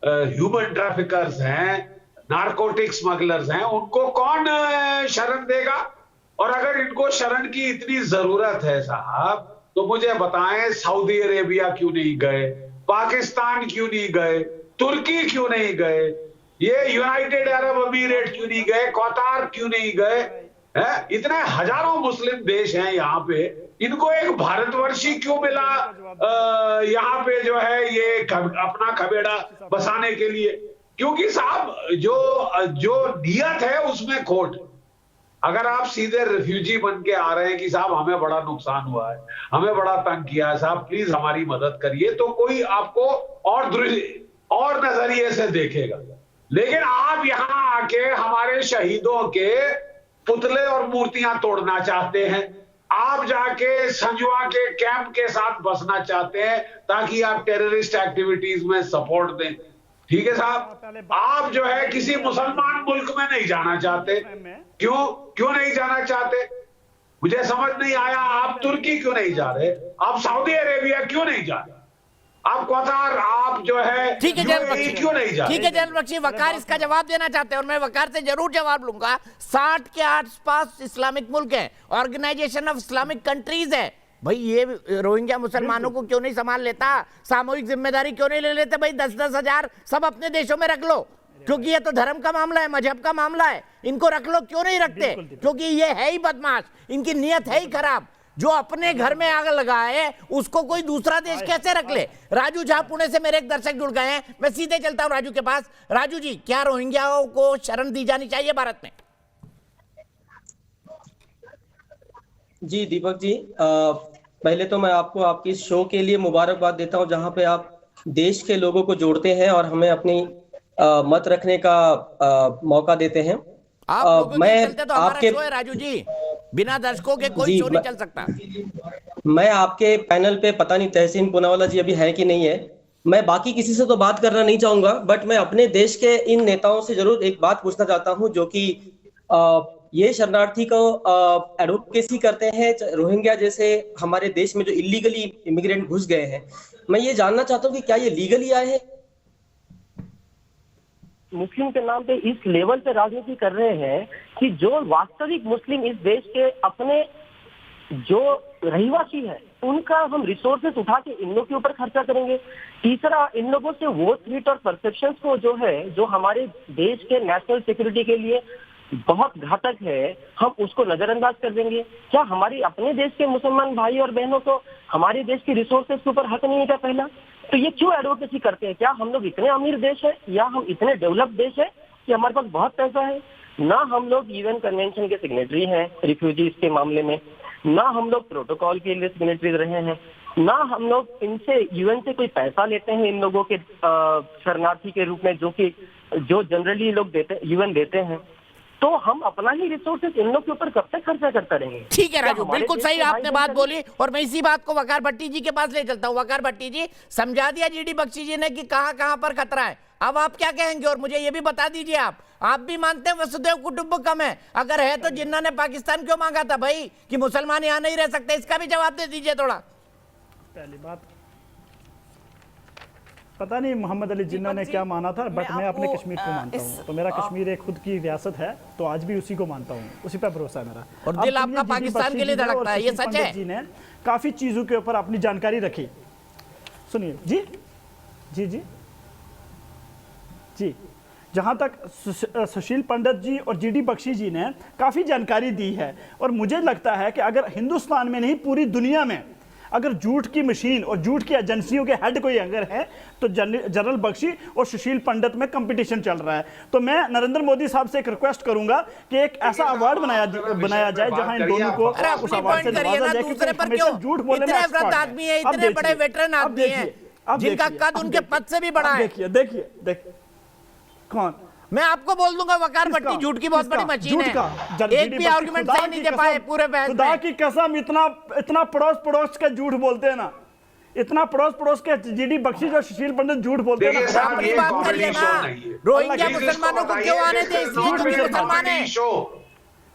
human traffickers हैं, नारकोटिक स्मगलर्स हैं, उनको कौन शरण देगा? और अगर इनको शरण की इतनी जरूरत है साहब, तो मुझे बताएं सऊदी अरेबिया क्यों नहीं गए, पाकिस्तान क्यों नहीं गए, तुर्की क्यों नहीं गए, ये यूनाइटेड अरब अमीरेट क्यों नहीं गए, कतार क्यों नहीं गए? इतने हजारों मुस्लिम देश हैं यहाँ पे, इनको एक भारतवर्षी क्यों मिला यहाँ पे जो है ये अपना खबेड़ा बसाने के लिए? क्योंकि साहब जो नियत है उसमें खोट। अगर आप सीधे रिफ्यूजी बन के आ रहे हैं कि साहब हमें बड़ा नुकसान हुआ है, हमें बड़ा तंग किया है, साहब प्लीज हमारी मदद करिए, तो कोई आपको और नजरिए से देखेगा। लेकिन आप यहां आके हमारे शहीदों के पुतले और मूर्तियां तोड़ना चाहते हैं, आप जाके संजवा के कैंप के साथ बसना चाहते हैं ताकि आप टेररिस्ट एक्टिविटीज में सपोर्ट दें। ठीक है साहब, आप जो है किसी मुसलमान मुल्क में नहीं जाना चाहते। क्यों नहीं जाना चाहते? मुझे समझ नहीं आया, आप तुर्की क्यों नहीं जा रहे, आप सऊदी अरेबिया क्यों नहीं जा रहे, आप कतार, आप जो है ठीक है जनरल बख्शी, क्यों नहीं जा रहे? ठीक है जनरल बख्शी, वकार इसका जवाब देना चाहते हैं और मैं वकार से जरूर जवाब लूंगा। 60 के आसपास इस्लामिक मुल्क हैं, ऑर्गेनाइजेशन ऑफ इस्लामिक कंट्रीज है भाई, ये रोहिंग्या मुसलमानों को क्यों नहीं संभाल लेता, सामूहिक जिम्मेदारी क्यों नहीं ले लेते भाई? 10-10 हजार सब अपने देशों में रख लो, क्योंकि ये तो धर्म का मामला है, मजहब का मामला है, इनको रख लो, क्यों नहीं रखते? क्योंकि ये है ही बदमाश, इनकी नीयत है ही खराब। जो अपने घर में आग लगाए उसको कोई दूसरा देश कैसे रख ले? राजू झा पुणे से मेरे एक दर्शक जुड़ गए हैं, मैं सीधे चलता हूं राजू के पास। राजू जी, क्या रोहिंग्याओं को शरण दी जानी चाहिए भारत में? जी दीपक जी, पहले तो मैं आपको आपकी इस शो के लिए मुबारकबाद देता हूं, जहां पे आप देश के लोगों को जोड़ते हैं और हमें अपनी मत रखने का मौका देते हैं। आप लोगों के चलते तो हमारा आपके शो है राजू जी, बिना दर्शकों के कोई शो नहीं चल सकता। मैं आपके पैनल पे, पता नहीं तहसीन पूनावाला जी अभी है कि नहीं है, मैं बाकी किसी से तो बात करना नहीं चाहूंगा, बट मैं अपने देश के इन नेताओं से जरूर एक बात पूछना चाहता हूं, जो कि ये शरणार्थी को एडवोकेसी करते हैं, रोहिंग्या जैसे हमारे देश में जो इलीगली इमिग्रेंट घुस गए हैं। मैं ये जानना चाहता हूं कि क्या ये लीगली आए हैं? मुस्लिम के नाम पे इस लेवल पे राजनीति कर रहे हैं कि जो वास्तविक मुस्लिम इस देश के अपने जो रहिवासी है उनका हम रिसोर्सेस उठा के इन लोगों के ऊपर खर्चा करेंगे। तीसरा, इन लोगों से वो थ्रेट और परसेप्शंस को जो है, जो हमारे देश के नेशनल सिक्योरिटी के लिए बहुत घातक है, हम उसको नजरअंदाज कर देंगे। क्या हमारी अपने देश के मुसलमान भाई और बहनों को हमारे देश के रिसोर्सेस के ऊपर हक नहीं है क्या? पहला तो ये क्यों एडवोकेसी करते हैं? क्या हम लोग इतने अमीर देश है या हम इतने डेवलप्ड देश है कि हमारे पास बहुत पैसा है? ना हम लोग यूएन कन्वेंशन के सिग्नेटरी हैं रिफ्यूजीज के मामले में, ना हम लोग प्रोटोकॉल के लिए सिग्नेटरी रहे हैं, ना हम लोग इनसे यूएन से कोई पैसा लेते हैं इन लोगों के शरणार्थी के रूप में, जो जनरली लोग देते, यूएन देते हैं। तो हम अपना ही रिसोर्सेज इन लोग के ऊपर कब तक खर्चा करता रहेंगे? ठीक है राजू, बिल्कुल सही आपने बात बोली और मैं इसी बात को वकार भट्टी जी के पास ले चलता हूं। वकार भट्टी जी, समझा दिया जीडी बख्शी जी ने कि कहां पर खतरा है, अब आप क्या कहेंगे? और मुझे ये भी बता दीजिए, आप भी मानते हैं वसुधैव कुटुंबकम है? अगर है तो जिन्ना ने पाकिस्तान क्यों मांगा था भाई कि मुसलमान यहां नहीं रह सकते? इसका भी जवाब दे दीजिए थोड़ा। पहली बात, पता नहीं मोहम्मद अली जिन्ना ने क्या माना था, बट मैं अपने कश्मीर को मानता हूँ, तो मेरा कश्मीर एक खुद की रियासत है, तो आज भी उसी को मानता हूँ, उसी पर भरोसा है मेरा। और दिल आपका पाकिस्तान के लिए धड़कता है, ये सच है। जी ने काफी चीजों के ऊपर अपनी जानकारी रखी। सुनिए जी जी जी जी, जहां तक सुशील पंडित जी और जीडी बख्शी जी ने काफी जानकारी दी है, और मुझे लगता है कि अगर हिंदुस्तान में नहीं पूरी दुनिया में अगर झूठ की मशीन और झूठ की एजेंसियों के हेड कोई अगर है तो जनरल बख्शी और सुशील पंडित में कंपटीशन चल रहा है। तो मैं नरेंद्र मोदी साहब से एक रिक्वेस्ट करूंगा कि एक ऐसा अवार्ड बनाया जाए जहां इन दोनों को उस अवार्ड से नवाजा जाए, दूसरे पर क्यों? झूठ बोलने में इतने आदमी है, इतने बड़े वेटरन आदमी हैं जिनका कद उनके पद से भी बड़ा है। देखिए कौन, मैं आपको बोल दूंगा वकार भट्टी झूठ की बहुत बड़ी मशीन है, एक भी आर्गुमेंट सही नहीं दे पाए पूरे बहस में। खुदा की कसम, इतना पड़ोस के झूठ बोलते हैं ना, इतना पड़ोस के जीडी बख्शी और सुशील पंडित झूठ बोलते हैं ना। अपनी बात करिए ना, रोहिंग्या मुसलमानों को क्यों आने थे? इसलिए तो मुसलमान है,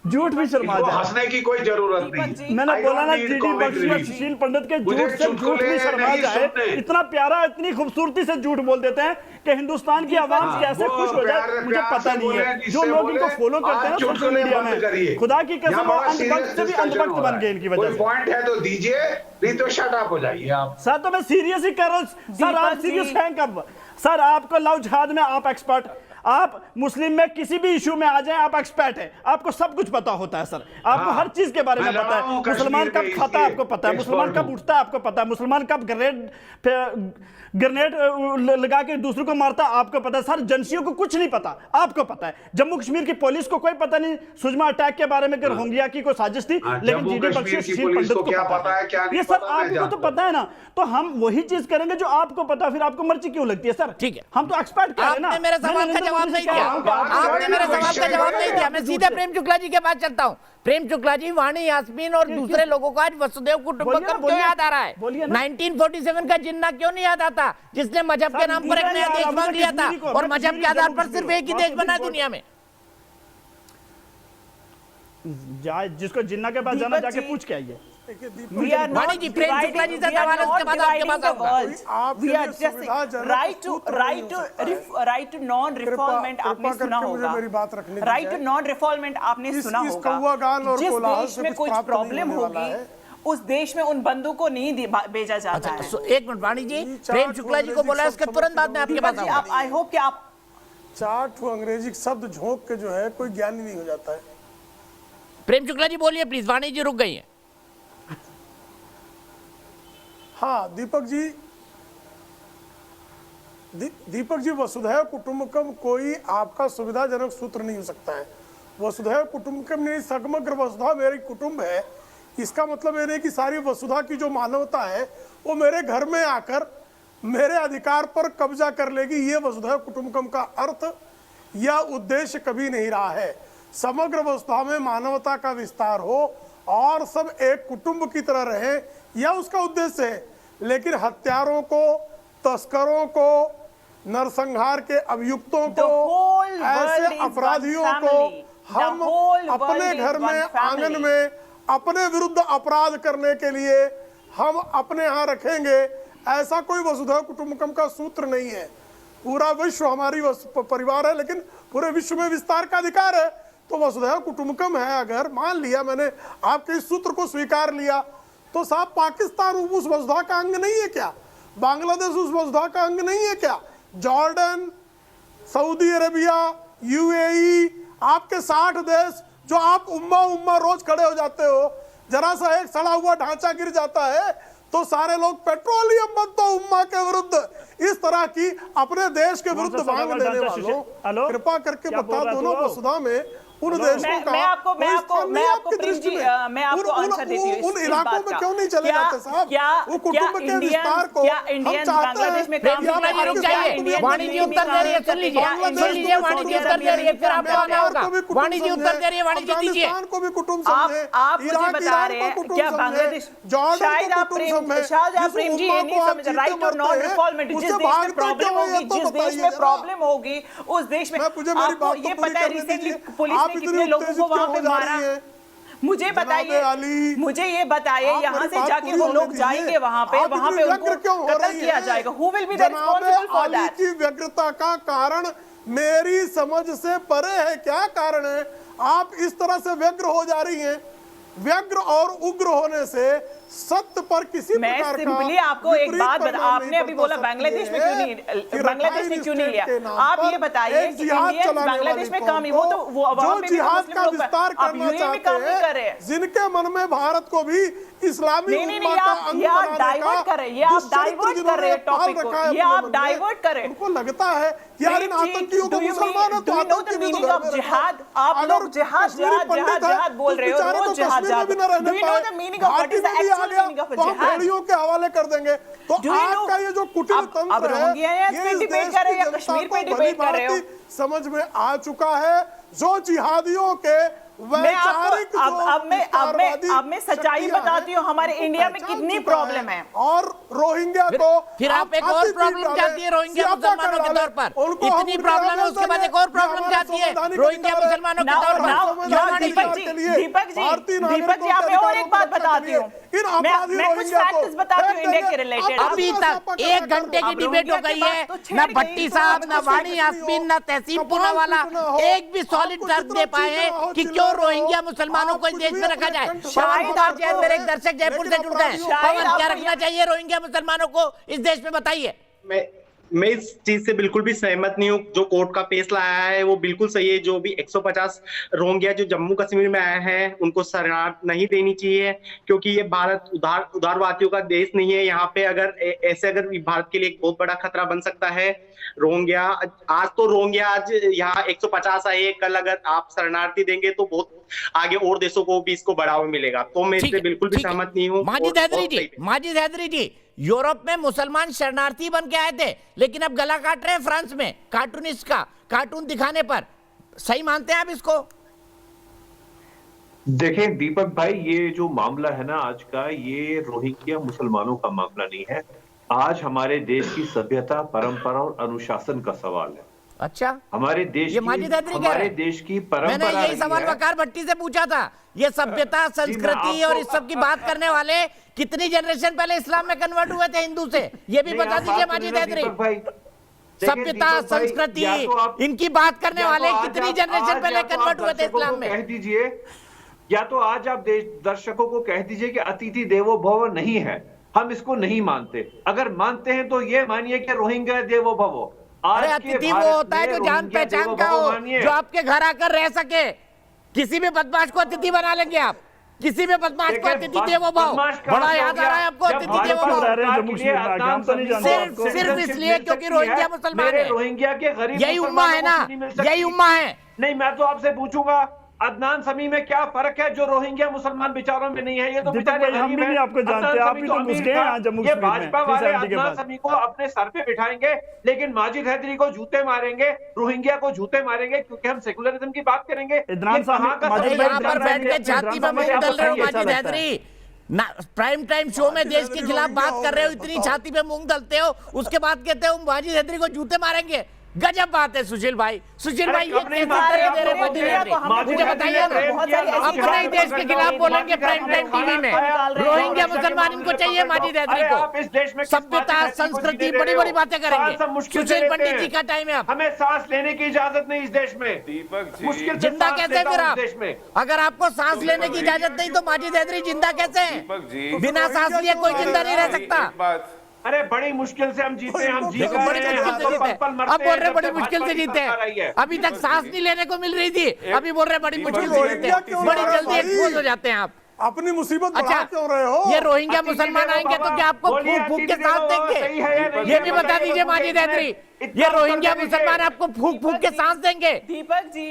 झूठ भी शर्मा जाए, हंसने की कोई जरूरत नहीं। मैंने बोला ना, जीडी बख्शी और सुशील पंडित के झूठ से झूठ भी शर्मा जाए। इतना प्यारा, इतनी खूबसूरती से झूठ बोल देते हैं कि हिंदुस्तान की आवाम कैसे खुश हो जाए मुझे पता नहीं है। जो लोग इनको फॉलो करते हैं सोशल मीडिया में, खुदा की कसम अंधभक्त से भी अंधभक्त बन गए इनकी वजह से। पॉइंट है तो दीजिए, नहीं तो शट अप हो जाइए आप। सर तो मैं सीरियस ही कर रहा हूँ सर, आप सीरियस हैं कब? सर आपको लव जिहाद में आप एक्सपर्ट, आप मुस्लिम में किसी भी इशू में आ जाएं आप एक्सपर्ट हैं, आपको सब कुछ पता होता है सर, आपको हर चीज के बारे में पता है। मुसलमान कब खाता है आपको पता है, मुसलमान कब उठता है आपको पता है, मुसलमान कब ग्रेनेड लगा के दूसरों को मारता है आपको पता है। सर एजेंसियों को कुछ नहीं पता, आपको पता है। जम्मू कश्मीर की पुलिस को कोई पता नहीं सुषमा अटैक के बारे में कि रोहिंग्या की कोई साजिश थी, लेकिन जीडी बख्शी सुशील पंडित को पता है। ये सर आपको तो पता है ना, तो हम वही चीज करेंगे जो आपको पता, फिर आपको मर्जी क्यों लगती है सर? ठीक है, हम तो एक्सपर्ट कह रहे हैं ना। आपने मेरे सवाल का जवाब नहीं दिया, आपने मेरे सवाल का जवाब नहीं दिया। मैं सीधे प्रेम शुक्ला जी के पास चलता हूँ। प्रेम शुक्ला जी, वाणी यास्मीन और दूसरे लोगों को आज वसुधैव कुटुंबकम क्यों याद आ रहा है? 1947 का जिन्ना क्यों नहीं याद आता, जिसने मजहब के नाम पर एक नया देश मांग लिया था और मजहब के आधार पर सिर्फ एक ही देश बना है दुनिया में? जिसको जिन्ना के पास जाना जाके पूछ के आइए। वाणी जी, प्रेम शुक्ला जी से सवाल है, उसके बाद आपके पास आऊंगा। We are just right to non-refoulement आपने सुना होगा, right to non-refoulement आपने सुना होगा। जिस देश में कुछ प्रॉब्लम होगी उस देश में उन बंदों को नहीं भेजा जाता है। एक मिनट वाणी जी, प्रेम शुक्ला जी को बोला, इसके तुरंत बाद में आपके पास आऊंगा। आई होप कि आप 4 अंग्रेजी शब्द झोंक के जो है कोई ज्ञानी नहीं हो जाता है। प्रेम शुक्ला जी बोलिए प्लीज, वाणी जी रुक गई है। हाँ दीपक जी, वसुधैव कुटुंबकम कोई आपका सुविधाजनक सूत्र नहीं हो सकता है। वसुधैव कुटुंबकम नहीं, समग्र वसुधा मेरी कुटुंब है, इसका मतलब ये नहीं कि सारी वसुधा की जो मानवता है वो मेरे घर में आकर मेरे अधिकार पर कब्जा कर लेगी। ये वसुधैव कुटुंबकम का अर्थ या उद्देश्य कभी नहीं रहा है। समग्र वसुधा में मानवता का विस्तार हो और सब एक कुटुंब की तरह रहे, यह उसका उद्देश्य है। लेकिन हत्यारों को, तस्करों को, नरसंहार के अभियुक्तों को, ऐसे अपराधियों को हम अपने घर में, आंगन में अपने विरुद्ध अपराध करने के लिए हम अपने यहाँ रखेंगे, ऐसा कोई वसुधैव कुटुंबकम का सूत्र नहीं है। पूरा विश्व हमारी परिवार है, लेकिन पूरे विश्व में विस्तार का अधिकार है। तो वसुधैव कुटुंबकम है, अगर मान लिया मैंने आपके इस सूत्र को स्वीकार लिया, तो साहब पाकिस्तान उस वसुधा का अंग नहीं है क्या? बांग्लादेश उस वसुधा का अंग नहीं है क्या? जॉर्डन, सऊदी अरेबिया, यूएई, आपके 60 देश जो आप उम्मा रोज खड़े हो जाते हो, जरा सा एक सड़ा हुआ ढांचा गिर जाता है तो सारे लोग पेट्रोलियम बंद तो उम्मा के विरुद्ध, इस तरह की अपने देश के विरुद्ध भाग देने वालों, कृपा करके बता दो ना वसुधा में उन देशों का मैं आपको प्रेम जी, मैं आपको आंसर देती हूँ उन इलाकों में क्यों नहीं चले जाते साहब? वो कुटुंब के विस्तार को इंडियन बांग्लादेश में काम रुक जाइए, वाणी जी उत्तर दे रही है, सुन लीजिए वाणी जी उत्तर दे रही है, फिर आपको आना होगा। वाणी जी उत्तर दे रही है, वाणी जी दीजिए। को भी कुटुंब समझे, आप मुझे बता रहे हैं क्या बांग्लादेश, शायद आप प्रेम जी ये नहीं समझ, राइट और नॉन रिफॉर्मेट, जिस देश में प्रॉब्लम होगी, जिस देश में प्रॉब्लम होगी उस देश में आपको ये पता है रिसेंटली पुलिस कितने लोगों को वहां पे मारा? मुझे बताइए, मुझे ये बताइए, यहाँ से जाके वो लोग जाएंगे वहां पे उनको कत्ल किया जाएगा। Who will be the responsible for that? की व्यग्रता का कारण मेरी समझ से परे है। क्या कारण है? आप इस तरह से व्यग्र हो जा रही हैं। व्यग्र और उग्र होने से सत्य पर किसी प्रकार का सिंपली आपको एक बात बता, आपने अभी बोला बांग्लादेश में क्यों नहीं लिया? आप ये बताइए कि इंडियन बांग्लादेश में काम नहीं, वो तो वो वहां पे जिहाद का विस्तार करना चाहते हैं, जिनके मन में भारत को भी इस्लामी उम्मा का अंग डाइवर्ट कर रहे हैं, ये आप डाइवर्ट कर रहे हैं टॉपिक को, ये आप डाइवर्ट कर रहे हैं। उनको लगता है यार इन आतंकियों को मुसलमान है तो आतंकी भी तो ऑफ जिहाद, आप लोग जिहाद बोल रहे हो, रोज जिहाद, do you know the meaning of what is the actual meaning of जिहाद? भेड़ियों के हवाले कर देंगे तो आपका ये जो कुटिल तंत्र है, ये डिबेट कर रहे हैं या कश्मीर पे डिबेट कर रहे हो? समझ में आ चुका है जो जिहादियों के अब मैं सच्चाई बताती हूँ, हमारे इंडिया में कितनी प्रॉब्लम है। और रोहिंग्या को फिर आप एक और प्रॉब्लम चाहती है रोहिंग्या मुसलमानों के तौर पर, इतनी प्रॉब्लम है, उसके बाद एक और प्रॉब्लम चाहती है रोहिंग्या मुसलमानों के तौर पर। दीपक जी, आप मैं और एक बात बताती हूँ, मैं कुछ फैक्ट्स बताती हूँ इंडिया के रिलेटेड। अभी तक 1 घंटे की डिबेट हो गई है, न भट्टी साहब, न वाणी यास्मीन, न तहसीन पूनावाला एक भी सॉलिड तर्क दे पाए हैं कि क्यों रोहिंग्या मुसलमानों को देश में रखा जाए। पवन मेरे एक दर्शक जयपुर से जुड़ गए, पवन क्या रखना चाहिए रोहिंग्या मुसलमानों को इस देश में, बताइए। मैं इस चीज से बिल्कुल भी सहमत नहीं हूँ। जो कोर्ट का फैसला आया है वो बिल्कुल सही है। जो भी 150 रोहिंग्या जो जम्मू कश्मीर में आए हैं उनको शरणार्थ नहीं देनी चाहिए, क्योंकि ये भारत उदारवादियों का देश नहीं है। यहाँ पे अगर भारत के लिए एक बहुत बड़ा खतरा बन सकता है रोहिंग्या। आज यहाँ 150 आए, कल अगर आप शरणार्थी देंगे तो बहुत आगे और देशों को भी इसको बढ़ावा मिलेगा। तो मैं इससे बिल्कुल भी सहमत नहीं हूँ। माजिद हैदरी जी, यूरोप में मुसलमान शरणार्थी बन के आए थे, लेकिन अब गला काट रहे हैं फ्रांस में कार्टूनिस्ट का कार्टून दिखाने पर। सही मानते हैं आप इसको? देखें दीपक भाई, ये जो मामला है ना आज का, ये रोहिंग्या मुसलमानों का मामला नहीं है। आज हमारे देश की सभ्यता, परंपरा और अनुशासन का सवाल है। अच्छा, हमारे देश ये माजिद हैदरी कह रहे हमारे हैं। देश की परंपरा मैंने यही रही सवाल है। वकार भट्टी से पूछा था। ये सभ्यता, संस्कृति और इस सब की बात करने वाले कितनी जनरेशन पहले इस्लाम में कन्वर्ट हुए थे हिंदू से, ये भी बता दीजिए माजिद हैदरी। सभ्यता, संस्कृति, इनकी बात करने वाले कितनी जनरेशन पहले कन्वर्ट हुए थे इस्लाम में? कह दीजिए, या तो आज आप दर्शकों को कह दीजिए कि अतिथि देवो भव नहीं है, हम इसको नहीं मानते। अगर मानते हैं तो ये मानिए कि रोहिंग्या देवो भव। अरे अतिथि वो होता है जो जान पहचान का हो, जो आपके घर आकर रह सके। किसी भी बदमाश को अतिथि बना लेंगे आप, किसी भी बदमाश को अतिथि देवो भव। बड़ा याद आ रहा है आपको अतिथि देवो भव, सिर्फ इसलिए क्योंकि रोहिंग्या मुसलमान है। रोहिंग्या के गरीब यही उम्मा है ना, यही उम्मा है। नहीं, मैं तो आपसे पूछूंगा अदनान समी में क्या फर्क है जो रोहिंग्या मुसलमान बेचारों में नहीं है? ये तो बेचारे हम भी नहीं आपको जानते, आप ही तो घुस गए हैं जम्मू ये कश्मीर में। भाजपा वाले अदनान समी को अपने सर पे बिठाएंगे, लेकिन माजिद हैदरी को जूते मारेंगे, रोहिंग्या को जूते मारेंगे, क्योंकि हम सेकुलरिज्म की बात करेंगे। यहाँ पर बैठ के छाती में मूंग दल रहे हो Majid Haidari, prime time show में देश के खिलाफ बात कर रहे हो, इतनी छाती पे मूंग दलते हो, उसके बाद कहते हो माजिद हैदरी को जूते मारेंगे। गजब बात है सुशील भाई। सुशील भाई ये कैसे तरह दे रहे माजिद हैदरी? मुझे बताइए ना, अपने ही देश के खिलाफ बोलेंगे प्राइम टाइम टीवी में। रोहिंग्या मुसलमान इनको चाहिए माजिद हैदरी को। सभ्यता, संस्कृति, बड़ी बड़ी बातें करेंगे। सुशील पंडित जी का टाइम है। अब हमें सांस लेने की इजाजत नहीं इस देश में। दीपक जी, मुश्किल जिंदा कैसे फिर आप? अगर आपको सांस लेने की इजाजत नहीं तो माजिद हैदरी जिंदा कैसे हैं? बिना सांस लिए कोई जिंदा नहीं रह सकता। अरे बड़ी मुश्किल से हम जीते हैं, हम जीत बड़ी मुश्किल से जीते, अब बोल रहे बड़ी मुश्किल से जीते। अभी तक सांस नहीं लेने को मिल रही थी, अभी बोल रहे बड़ी मुश्किल से जीते। बड़ी जल्दी एक्सपोज हो जाते हैं आप। अपनी मुसीबत अच्छा क्यों रहे हो? ये रोहिंग्या मुसलमान आएंगे तो क्या आपको फूक फूक के सांस देंगे? ये भी बता दीजिए माजिद हैदरी, ये रोहिंग्या मुसलमान आपको फूक फूक के सांस देंगे? दीपक जी,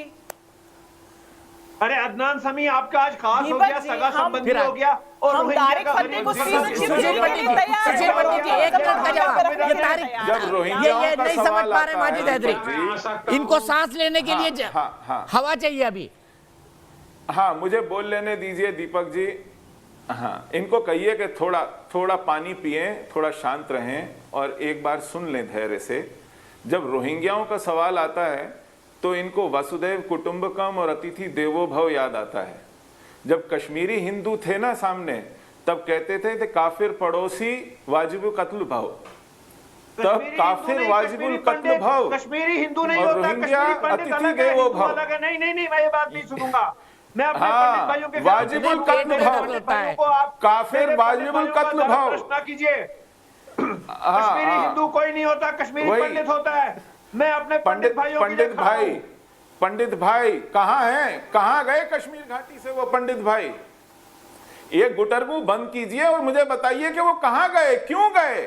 अरे अदनान समी आपका आज खास हो गया, सगा संबंधी हो गया, और हम तारिक फतेह को सुशील पंडित जी, एक मिनट का जवाब। ये तारिक, ये नहीं समझ पा रहे माजिद हैदरी, इनको सांस लेने के लिए हवा चाहिए अभी। हाँ, मुझे बोल लेने दीजिए दीपक जी। हाँ, इनको कहिए कि थोड़ा पानी पिए, थोड़ा शांत रहें और एक बार सुन लें धैर्य से। जब रोहिंग्याओं का सवाल आता है तो इनको वसुदैव कुटुंबकम और अतिथि देवो भव याद आता है। जब कश्मीरी हिंदू थे ना सामने, तब कहते थे काफिर पड़ोसी वाजिबुल कत्ल भव, तब काफिर वाजिबुल कत्ल भव, कश्मीरी हिंदू नहीं और होता, रोहिंग्या अतिथि देवो भव। नहीं, मैं ये बात नहीं सुनूंगा। मैं अपने हाँ, पंडित भाइयों के वाजिबुल कत्ल भव, काफिर वाजिबुल कत्ल भव। प्रश्न कीजिए, कश्मीरी हिंदू कोई नहीं होता, कश्मीरी पंडित होता है। मैं अपने पंडित भाई कहाँ हैं? कहाँ गए कश्मीर घाटी से वो पंडित भाई? ये गुटरगू बंद कीजिए और मुझे बताइए कि वो कहाँ गए, क्यों गए,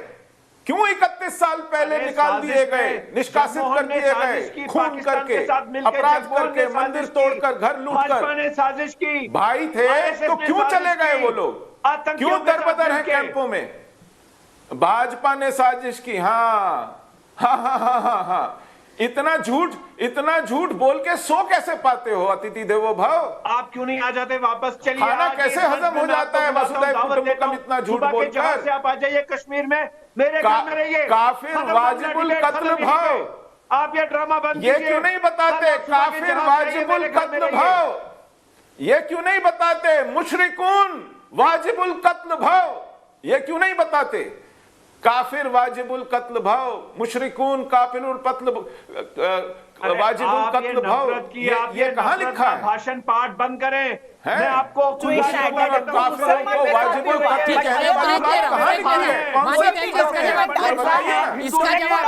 क्यों 31 साल पहले निकाल दिए गए, निष्कासित कर दिए गए, खून करके, अपराध करके, मंदिर तोड़कर, घर लूटकर? साजिश की भाई थे तो क्यों चले गए वो लोग? क्यों दरबदर हैं कैंपों में? भाजपा ने साजिश की। हाँ, इतना झूठ बोल के सो कैसे पाते हो अतिथि देवो भव? आप क्यों नहीं आ जाते वापस? चलिए, खाना कैसे हजम हो जाता है वसुदैव कुटुंबकम इतना झूठ बोलकर? आप आ जाइए कश्मीर में, मेरे घर में रहिए। काफिर वाजिबुल कत्ल भव, आप ये ड्रामा बंद ये क्यों नहीं बताते? काफिर वाजिबुल कत्ल भव, ये क्यों नहीं बताते? मुशरिकून वाजिबुल कत्ल भव, ये क्यों नहीं बताते? काफिर वाजिबुल कत्ल भाव, मुशरिकून काफिरुल कत्ल वाजिबुल कत्ल भाव, ये कहाँ लिखा है? भाषण पाठ बंद करें। मैं आपको काफिरों को वाजिबुल कत्ल कहने वाली बात कहाँ लिखी है? इसका जवाब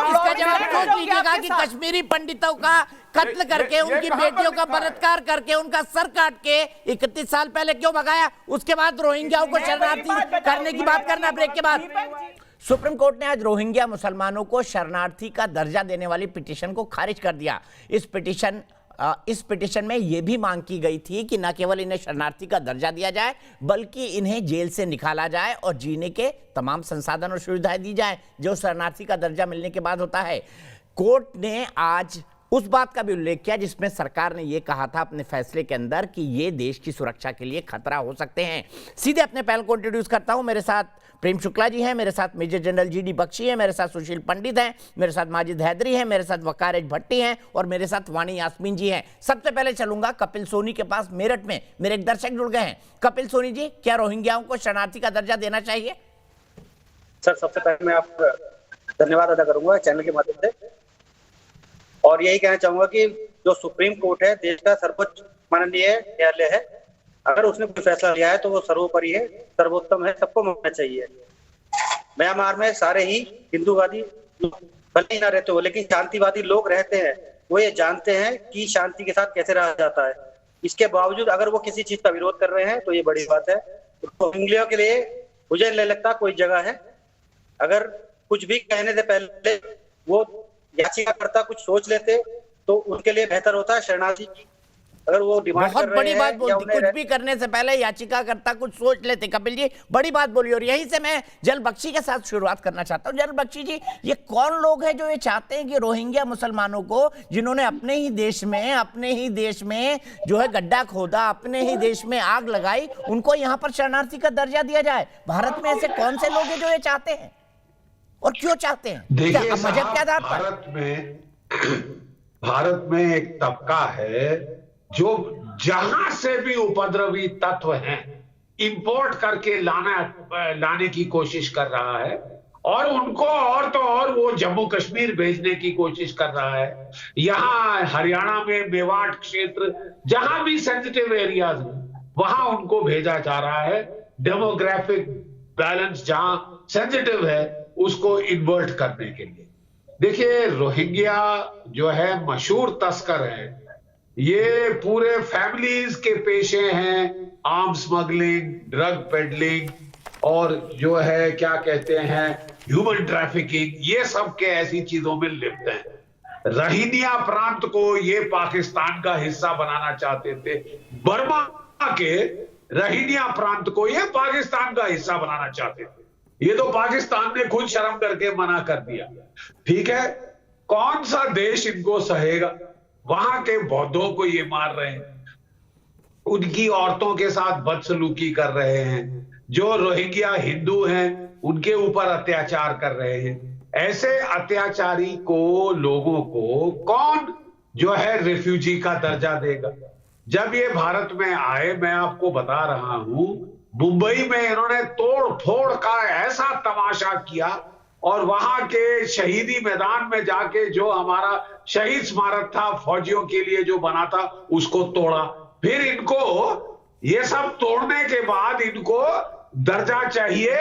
सोच लीजिएगा कि कश्मीरी पंडितों का कत्ल करके, उनकी बेटियों का बलात्कार करके, उनका सर काट के 31 साल पहले क्यों भगाया? उसके बाद रोहिंग्याओं को शरणार्थी करने की बात करना ब्रेक के बाद। सुप्रीम कोर्ट ने आज रोहिंग्या मुसलमानों को शरणार्थी का दर्जा देने वाली पिटीशन को खारिज कर दिया। इस पिटीशन में यह भी मांग की गई थी कि न केवल इन्हें शरणार्थी का दर्जा दिया जाए, बल्कि इन्हें जेल से निकाला जाए और जीने के तमाम संसाधन और सुविधाएं दी जाए जो शरणार्थी का दर्जा मिलने के बाद होता है। कोर्ट ने आज उस बात का भी उल्लेख किया जिसमें सरकार ने यह कहा था अपने फैसले के अंदर कि ये देश की सुरक्षा के लिए खतरा हो सकते हैं। सीधे अपने पैनल को इंट्रोड्यूस करता हूं। मेरे साथ प्रेम शुक्ला जी हैं, मेरे साथ मेजर जनरल जी.डी. बख्शी हैं, मेरे साथ सुशील पंडित हैं, मेरे साथ माजिद हैदरी हैं, मेरे साथ वकार एच भट्टी हैं और मेरे साथ वाणी यास्मीन जी हैं। सबसे पहले चलूंगा कपिल सोनी के पास। मेरठ में मेरे एक दर्शक जुड़ गए हैं। कपिल सोनी जी, क्या रोहिंग्याओं को शरणार्थी का दर्जा देना चाहिए? सर, सबसे पहले मैं आपका धन्यवाद अदा करूंगा चैनल के माध्यम से, और यही कहना चाहूंगा कि जो सुप्रीम कोर्ट है, देश का सर्वोच्च माननीय न्यायालय है, अगर उसने कोई फैसला लिया है तो वो सर्वोपरि है, सर्वोत्तम है, सबको मानना चाहिए। म्यांमार में सारे ही हिंदूवादी भले ही ना रहते हो, लेकिन शांतिवादी लोग रहते हैं। वो ये जानते हैं कि शांति के साथ कैसे रहा जाता है। इसके बावजूद अगर वो किसी चीज का विरोध कर रहे हैं तो ये बड़ी बात है। रोहिंग्याओं के लिए मुझे नहीं लगता कोई जगह है। अगर कुछ भी कहने से पहले वो याचिकाकर्ता कुछ सोच लेते तो उनके लिए बेहतर होता है। शरणार्थी की अगर वो डिमांड बहुत कर रहे बड़ी बात हैं, बोलती, कुछ भी करने से पहले याचिकाकर्ता कुछ सोच लेते। कपिल जी, बड़ी बात बोली। और यहीं से मैं जनरल बख्शी के साथ शुरुआत करना चाहता हूं। जनरल बख्शी जी, ये कौन लोग हैं जो ये चाहते हैं कि रोहिंग्या मुसलमानों को, जिन्होंने अपने ही देश में जो है गड्ढा खोदा, अपने ही देश में आग लगाई, उनको यहाँ पर शरणार्थी का दर्जा दिया जाए? भारत में ऐसे कौन से लोग हैं जो ये चाहते हैं और क्यों चाहते हैं? देखिए मजहब के आधार पर? भारत में एक तबका है जो जहां से भी उपद्रवी तत्व हैं इंपोर्ट करके लाने की कोशिश कर रहा है, और उनको और तो और वो जम्मू कश्मीर भेजने की कोशिश कर रहा है। यहां हरियाणा में मेवाड़ क्षेत्र, जहां भी सेंसिटिव एरियाज हैं वहां उनको भेजा जा रहा है। डेमोग्राफिक बैलेंस जहां सेंसिटिव है उसको इन्वर्ट करने के लिए। देखिए, रोहिंग्या जो है मशहूर तस्कर है। ये पूरे फैमिलीज के पेशे हैं, आर्म स्मगलिंग, ड्रग पेडलिंग और जो है क्या कहते हैं ह्यूमन ट्रैफिकिंग, ये सब के ऐसी चीजों में लिप्त हैं। रोहिंग्या प्रांत को ये पाकिस्तान का हिस्सा बनाना चाहते थे। बर्मा के रोहिंग्या प्रांत को ये पाकिस्तान का हिस्सा बनाना चाहते थे। ये तो पाकिस्तान ने खुद शर्म करके मना कर दिया। ठीक है, कौन सा देश इनको सहेगा? वहां के बौद्धों को ये मार रहे हैं, उनकी औरतों के साथ बदसलूकी कर रहे हैं, जो रोहिंग्या हिंदू हैं उनके ऊपर अत्याचार कर रहे हैं। ऐसे अत्याचारी को, लोगों को कौन जो है रिफ्यूजी का दर्जा देगा? जब ये भारत में आए, मैं आपको बता रहा हूं, मुंबई में इन्होंने तोड़ फोड़ का ऐसा तमाशा किया, और वहां के शहीदी मैदान में जाके जो हमारा शहीद स्मारक था फौजियों के लिए जो बना था उसको तोड़ा। फिर इनको ये सब तोड़ने के बाद इनको दर्जा चाहिए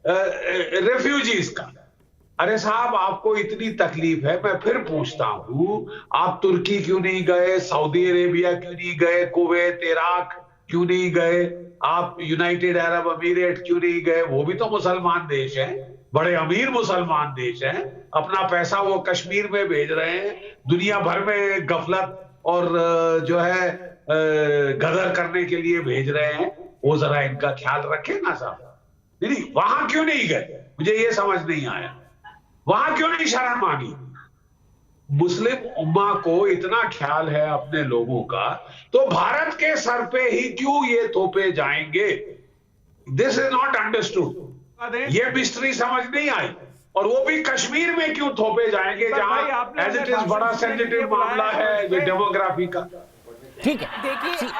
रेफ्यूजीज का। अरे साहब, आपको इतनी तकलीफ है, मैं फिर पूछता हूं, आप तुर्की क्यों नहीं गए? सऊदी अरेबिया क्यों नहीं गए? कुवैत, इराक क्यों नहीं गए? आप यूनाइटेड अरब अमीरेट क्यों नहीं गए? वो भी तो मुसलमान देश हैं, बड़े अमीर मुसलमान देश हैं। अपना पैसा वो कश्मीर में भेज रहे हैं, दुनिया भर में गफलत और जो है गदर करने के लिए भेज रहे हैं। वो जरा इनका ख्याल रखें ना साहब। नहीं, वहां क्यों नहीं गए? मुझे ये समझ नहीं आया, वहां क्यों नहीं शरण मांगी? मुस्लिम उम्मा को इतना ख्याल है अपने लोगों का, तो भारत के सर पे ही क्यों ये थोपे जाएंगे? This is not understood. ये मिस्ट्री समझ नहीं आई। और वो भी कश्मीर में क्यों थोपे जाएंगे जहां एज इट इज बड़ा सेंसिटिव मामला है ये डेमोग्राफी का। ठीक है,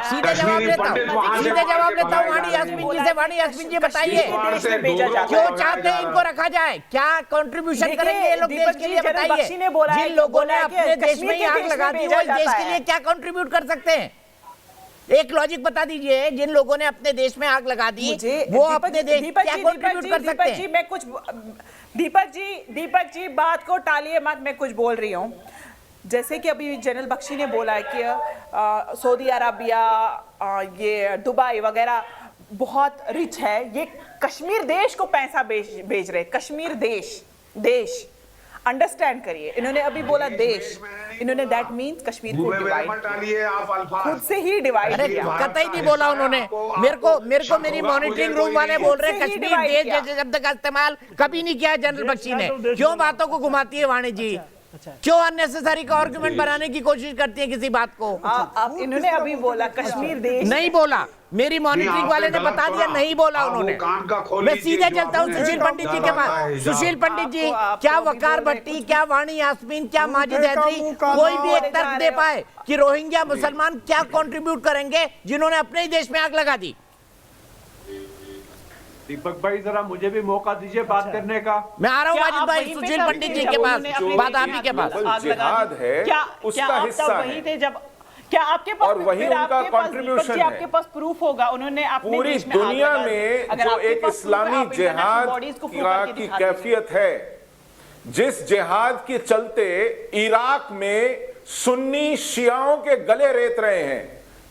सीधे जवाब लेता हूँ वाणी यास्मीन जी से। वाणी यास्मीन जी, बताइए क्यों चाहते हैं इनको रखा जाए? क्या कंट्रीब्यूशन करेंगे ये लोग देश के लिए? बताइए, जिन लोगों ने अपने देश में ही आग लगा दी वो इस देश के लिए क्या कंट्रीब्यूट कर सकते हैं? एक लॉजिक बता दीजिए। जिन लोगों ने अपने देश में आग लगा दी वो अपने देश क्या कंट्रीब्यूट कर सकते हैं? मैं कुछ दीपक जी बात को टालिए मत, मैं कुछ बोल रही हूँ। जैसे कि अभी जनरल बख्शी ने बोला है कि सऊदी अरबिया, ये दुबई वगैरह बहुत रिच है, ये कश्मीर देश को पैसा भेज रहे। कश्मीर देश अंडरस्टैंड करिए, इन्होंने अभी बोला देश, इन्होंने दैट मीन्स कश्मीर को डिवाइड, खुद से ही डिवाइड किया। कतई नहीं बोला उन्होंने। मेरे को मेरी मॉनिटरिंग रूम वाले बोल रहे कश्मीर देश जैसे शब्द का इस्तेमाल कभी नहीं किया जनरल बख्शी ने। क्यों बातों को घुमाती है वाणी जी? क्यों अननेसेसरी का आर्गुमेंट बनाने की कोशिश करती है किसी बात को? आप इन्होंने अभी बोला कश्मीर देश नहीं बोला, मेरी मॉनिटरिंग वाले ने बता दिया, नहीं बोला उन्होंने। मैं सीधे चलता हूँ सुशील पंडित जी के पास। सुशील पंडित जी, क्या वकार भट्टी, क्या वाणी यास्मीन, क्या माजिद हैदरी कोई भी एक तर्क दे पाए कि रोहिंग्या मुसलमान क्या कंट्रीब्यूट करेंगे जिन्होंने अपने ही देश में आग लगा दी? दीपक भाई जरा मुझे भी मौका दीजिए बात करने का। मैं आ रहा हूँ माजिद भाई, सुशील पंडित जी के पास, बात आप ही के पास। जिहाद है उसका हिस्सा है क्या आपके पास और वही उनका कंट्रीब्यूशन है। आपके पास प्रूफ होगा उन्होंने अपने पूरी देश में दुनिया में जो एक इस्लामी जिहाद की कैफियत है, जिस जिहाद के चलते इराक में सुन्नी शियाओं के गले रेत रहे हैं,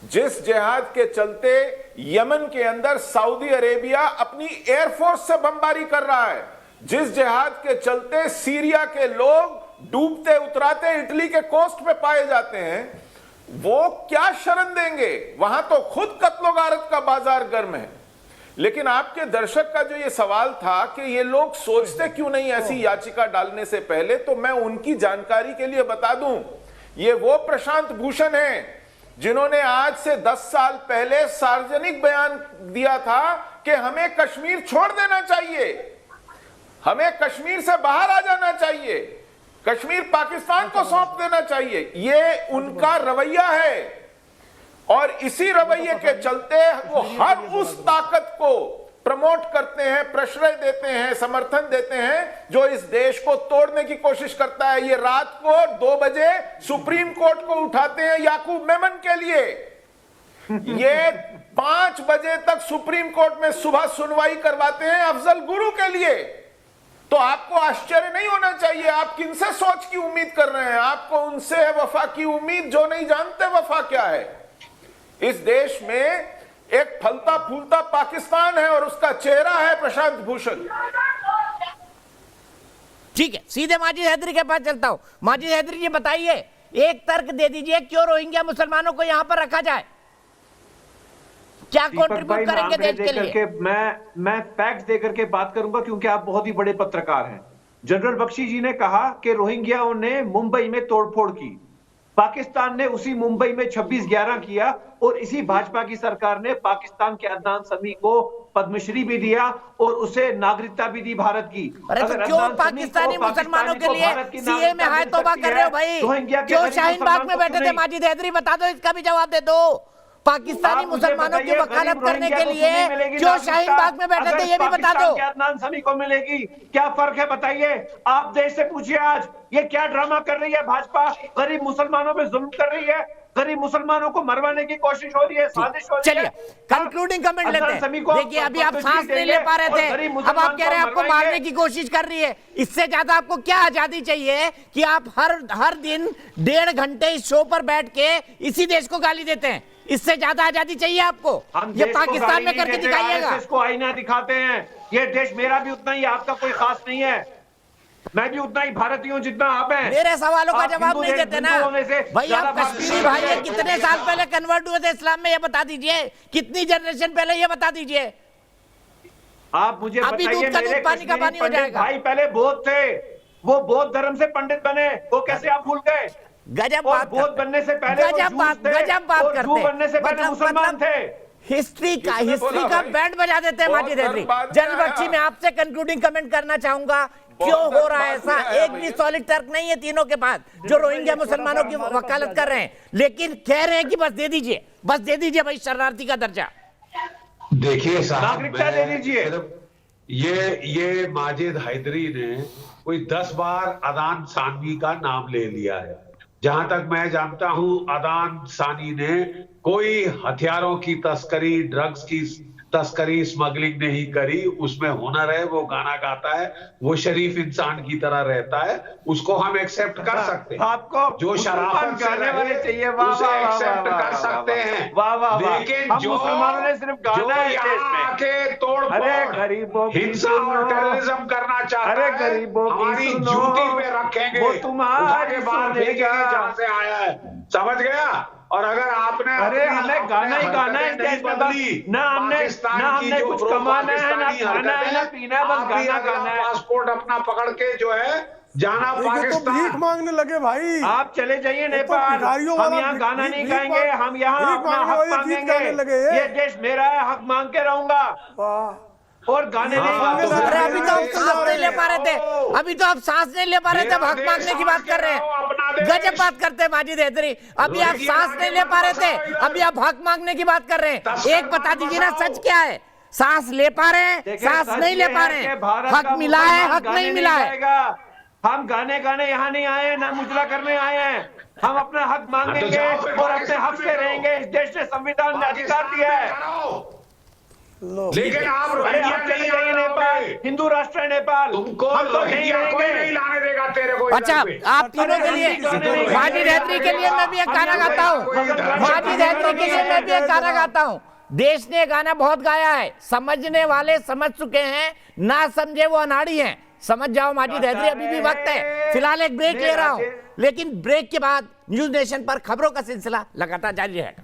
जिस जिहाद के चलते यमन के अंदर सऊदी अरेबिया अपनी एयरफोर्स से बमबारी कर रहा है, जिस जिहाद के चलते सीरिया के लोग डूबते उतराते इटली के कोस्ट पे पाए जाते हैं, वो क्या शरण देंगे? वहां तो खुद कत्लो गारत का बाजार गर्म है। लेकिन आपके दर्शक का जो ये सवाल था कि ये लोग सोचते क्यों नहीं ऐसी याचिका डालने से पहले, तो मैं उनकी जानकारी के लिए बता दूं, ये वो प्रशांत भूषण हैं जिन्होंने आज से 10 साल पहले सार्वजनिक बयान दिया था कि हमें कश्मीर छोड़ देना चाहिए, हमें कश्मीर से बाहर आ जाना चाहिए, कश्मीर पाकिस्तान को सौंप देना चाहिए। ये उनका रवैया है और इसी रवैये के चलते वो हर उस ताकत को प्रमोट करते हैं, प्रश्रय देते हैं, समर्थन देते हैं जो इस देश को तोड़ने की कोशिश करता है। ये रात को 2 बजे सुप्रीम कोर्ट को उठाते हैं याकूब मेमन के लिए, ये 5 बजे तक सुप्रीम कोर्ट में सुबह सुनवाई करवाते हैं अफजल गुरु के लिए। तो आपको आश्चर्य नहीं होना चाहिए। आप किनसे सोच की उम्मीद कर रहे हैं? आपको उनसे है वफा की उम्मीद जो नहीं जानते वफा क्या है। इस देश में एक फलता फूलता पाकिस्तान है और उसका चेहरा है प्रशांत भूषण। ठीक है, सीधे माजिद हैदरी के पास चलता हूं। माजिद हैदरी जी बताइए, एक तर्क दे दीजिए क्यों रोहिंग्या मुसलमानों को यहां पर रखा जाए, क्या कंट्रीब्यूट करेंगे देश के लिए? मैं फैक्ट्स देकर के बात करूंगा क्योंकि आप बहुत ही बड़े पत्रकार हैं। जनरल बख्शी जी ने कहा कि रोहिंग्याओं ने मुंबई में तोड़फोड़ की, पाकिस्तान ने उसी मुंबई में 26/11 किया और इसी भाजपा की सरकार ने पाकिस्तान के अदनान समी को पद्मश्री भी दिया और उसे नागरिकता भी दी भारत की। अरे तो क्यों पाकिस्तानी मुसलमानों के लिए सीए में हाय तौबा कर रहे हो भाई? क्यों शाहीन बाग में बैठे थे माजिद हैदरी? बता दो, इसका भी जवाब दे दो। पाकिस्तानी मुसलमानों की वकालत करने के लिए क्यों शाहीन बाग में बैठे थे, ये भी बता दो। अदनान समी को मिलेगी, क्या फर्क है बताइए? आप देश से पूछिए आज ये क्या ड्रामा कर रही है भाजपा? गरीब मुसलमानों पे जुल्म कर रही है, गरीब मुसलमानों को मरवाने की कोशिश हो रही है, साजिश हो रही है। चलिए कंक्लूडिंग कमेंट लेते हैं। देखिए अभी आप सांस नहीं ले पा रहे थे, अब आप कह रहे हैं आपको मारने की कोशिश कर रही है। इससे ज्यादा आपको क्या आजादी चाहिए कि आप हर दिन 1.5 घंटे इस शो पर बैठ के इसी देश को गाली देते हैं? इससे ज्यादा आजादी चाहिए आपको? ये पाकिस्तान में करके दिखाइएगा। इसको आईना दिखाते हैं। ये देश मेरा भी उतना ही, आपका कोई खास नहीं है। मैं भी उतना ही भारतीय हूं जितना आप हैं। मेरे सवालों का जवाब नहीं देते ना भाई। आप कश्मीरी भाई है, कितने साल पहले कन्वर्ट हुए थे इस्लाम में, ये बता दीजिए। कितनी जनरेशन पहले, ये बता दीजिए। आप मुझे अभी दूध का दूध पानी का पानी हो जाएगा। भाई पहले बौद्ध थे, वो बौद्ध धर्म से पंडित बने, वो कैसे आप भूल गए? गजब बात, बौद्ध बनने से पहले गजब बात करते, बनने से पहले मुसलमान थे। हिस्ट्री का बैंड बजा देते हैं माजिद हैदरी। जनरल बख्शी, मैं आपसे कंक्लूडिंग कमेंट करना चाहूंगा, क्यों हो रहा है ऐसा? एक भी सॉलिड तर्क नहीं है तीनों के पास जो रोहिंग्या मुसलमानों की वकालत कर रहे हैं, लेकिन कह रहे हैं कि बस दे दीजिए भाई शरणार्थी का दर्जा। देखिए साहब, नागरिकता दे दीजिए। ये माजिद हैदरी ने कोई 10 बार अदान सानवी का नाम ले लिया है। जहां तक मैं जानता हूं, अदान सानी ने कोई हथियारों की तस्करी, ड्रग्स की तस्करी, स्मगलिंग नहीं करी। उसमें हुनर है, वो गाना गाता है, वो शरीफ इंसान की तरह रहता है, उसको हम एक्सेप्ट कर सकते हैं। आपको जो शराफत गाने वाले चाहिए, उसे एक्सेप्ट कर सकते हैं। लेकिन जो मुसलमानों ने सिर्फ गाना है आके तोड़ गरीबों हिंसा और टेररिज्म करना चाहता है, गरीबों हमारी ड्यूटी पे रखेंगे, वो तुम्हारे बाहर भेजेंगे जहां से आया है। समझ गया? और अगर आपने हमें गाना ही गाना है देश में, ना हमने कुछ कमाना है, ना खाना है, ना पीना है, बस गाना गाना है। पासपोर्ट अपना पकड़ के जो है जाना ये तो पाकिस्तान। भीख मांगने लगे भाई। आप चले जाइए तो नेपाल, भिखारियों हम वाला यहाँ गाना नहीं गाएंगे, हम यहाँ भीख अपना मांगने हक वाले गीत गाने मांगेंगे। लगे। ये देश मेरा है, हक मांग के रहूंगा और गाने नहीं गाऊंगा। अरे अभी तो आप सांस नहीं ले पा रहे थे, अभी तो आप सांस नहीं ले पा रहे थे, हक मांगने की बात कर रहे हैं। गजब बात करते हैं माजिद हैदरी, अभी आप सांस नहीं ले पा रहे थे, अभी आप हक मांगने की बात कर रहे हैं। एक बता दीजिए ना सच क्या है? सांस ले पा रहे हैं, सांस नहीं ले पा रहे हैं, हक मिला है, हक नहीं मिला है। हम गाने यहाँ नहीं आए हैं, ना मुजरा करने आए हैं। हम अपना हक मांगेंगे और अपने हक से रहेंगे। इस देश ने संविधान ने अधिकार दिया है। लेकिन आप रोहिंग्या नहीं आए नेपाल, हिंदू राष्ट्र है नेपाल, तुमको हम तो नहीं रोहिंग्या कोई रहेंगे। नहीं लाने देगा तेरे को। अच्छा, आप तीनों के लिए माजिद हैदरी के लिए मैं भी एक गाना गाता हूँ। माजिद हैदरी के लिए मैं भी एक गाना गाता हूँ। देश ने गाना बहुत गाया है, समझने वाले समझ चुके हैं, ना समझे वो अनाड़ी हैं। समझ जाओ माजिद हैदरी, अभी भी वक्त है। फिलहाल एक ब्रेक ले रहा हूं, लेकिन ब्रेक के बाद न्यूज नेशन पर खबरों का सिलसिला लगातार जारी रहेगा।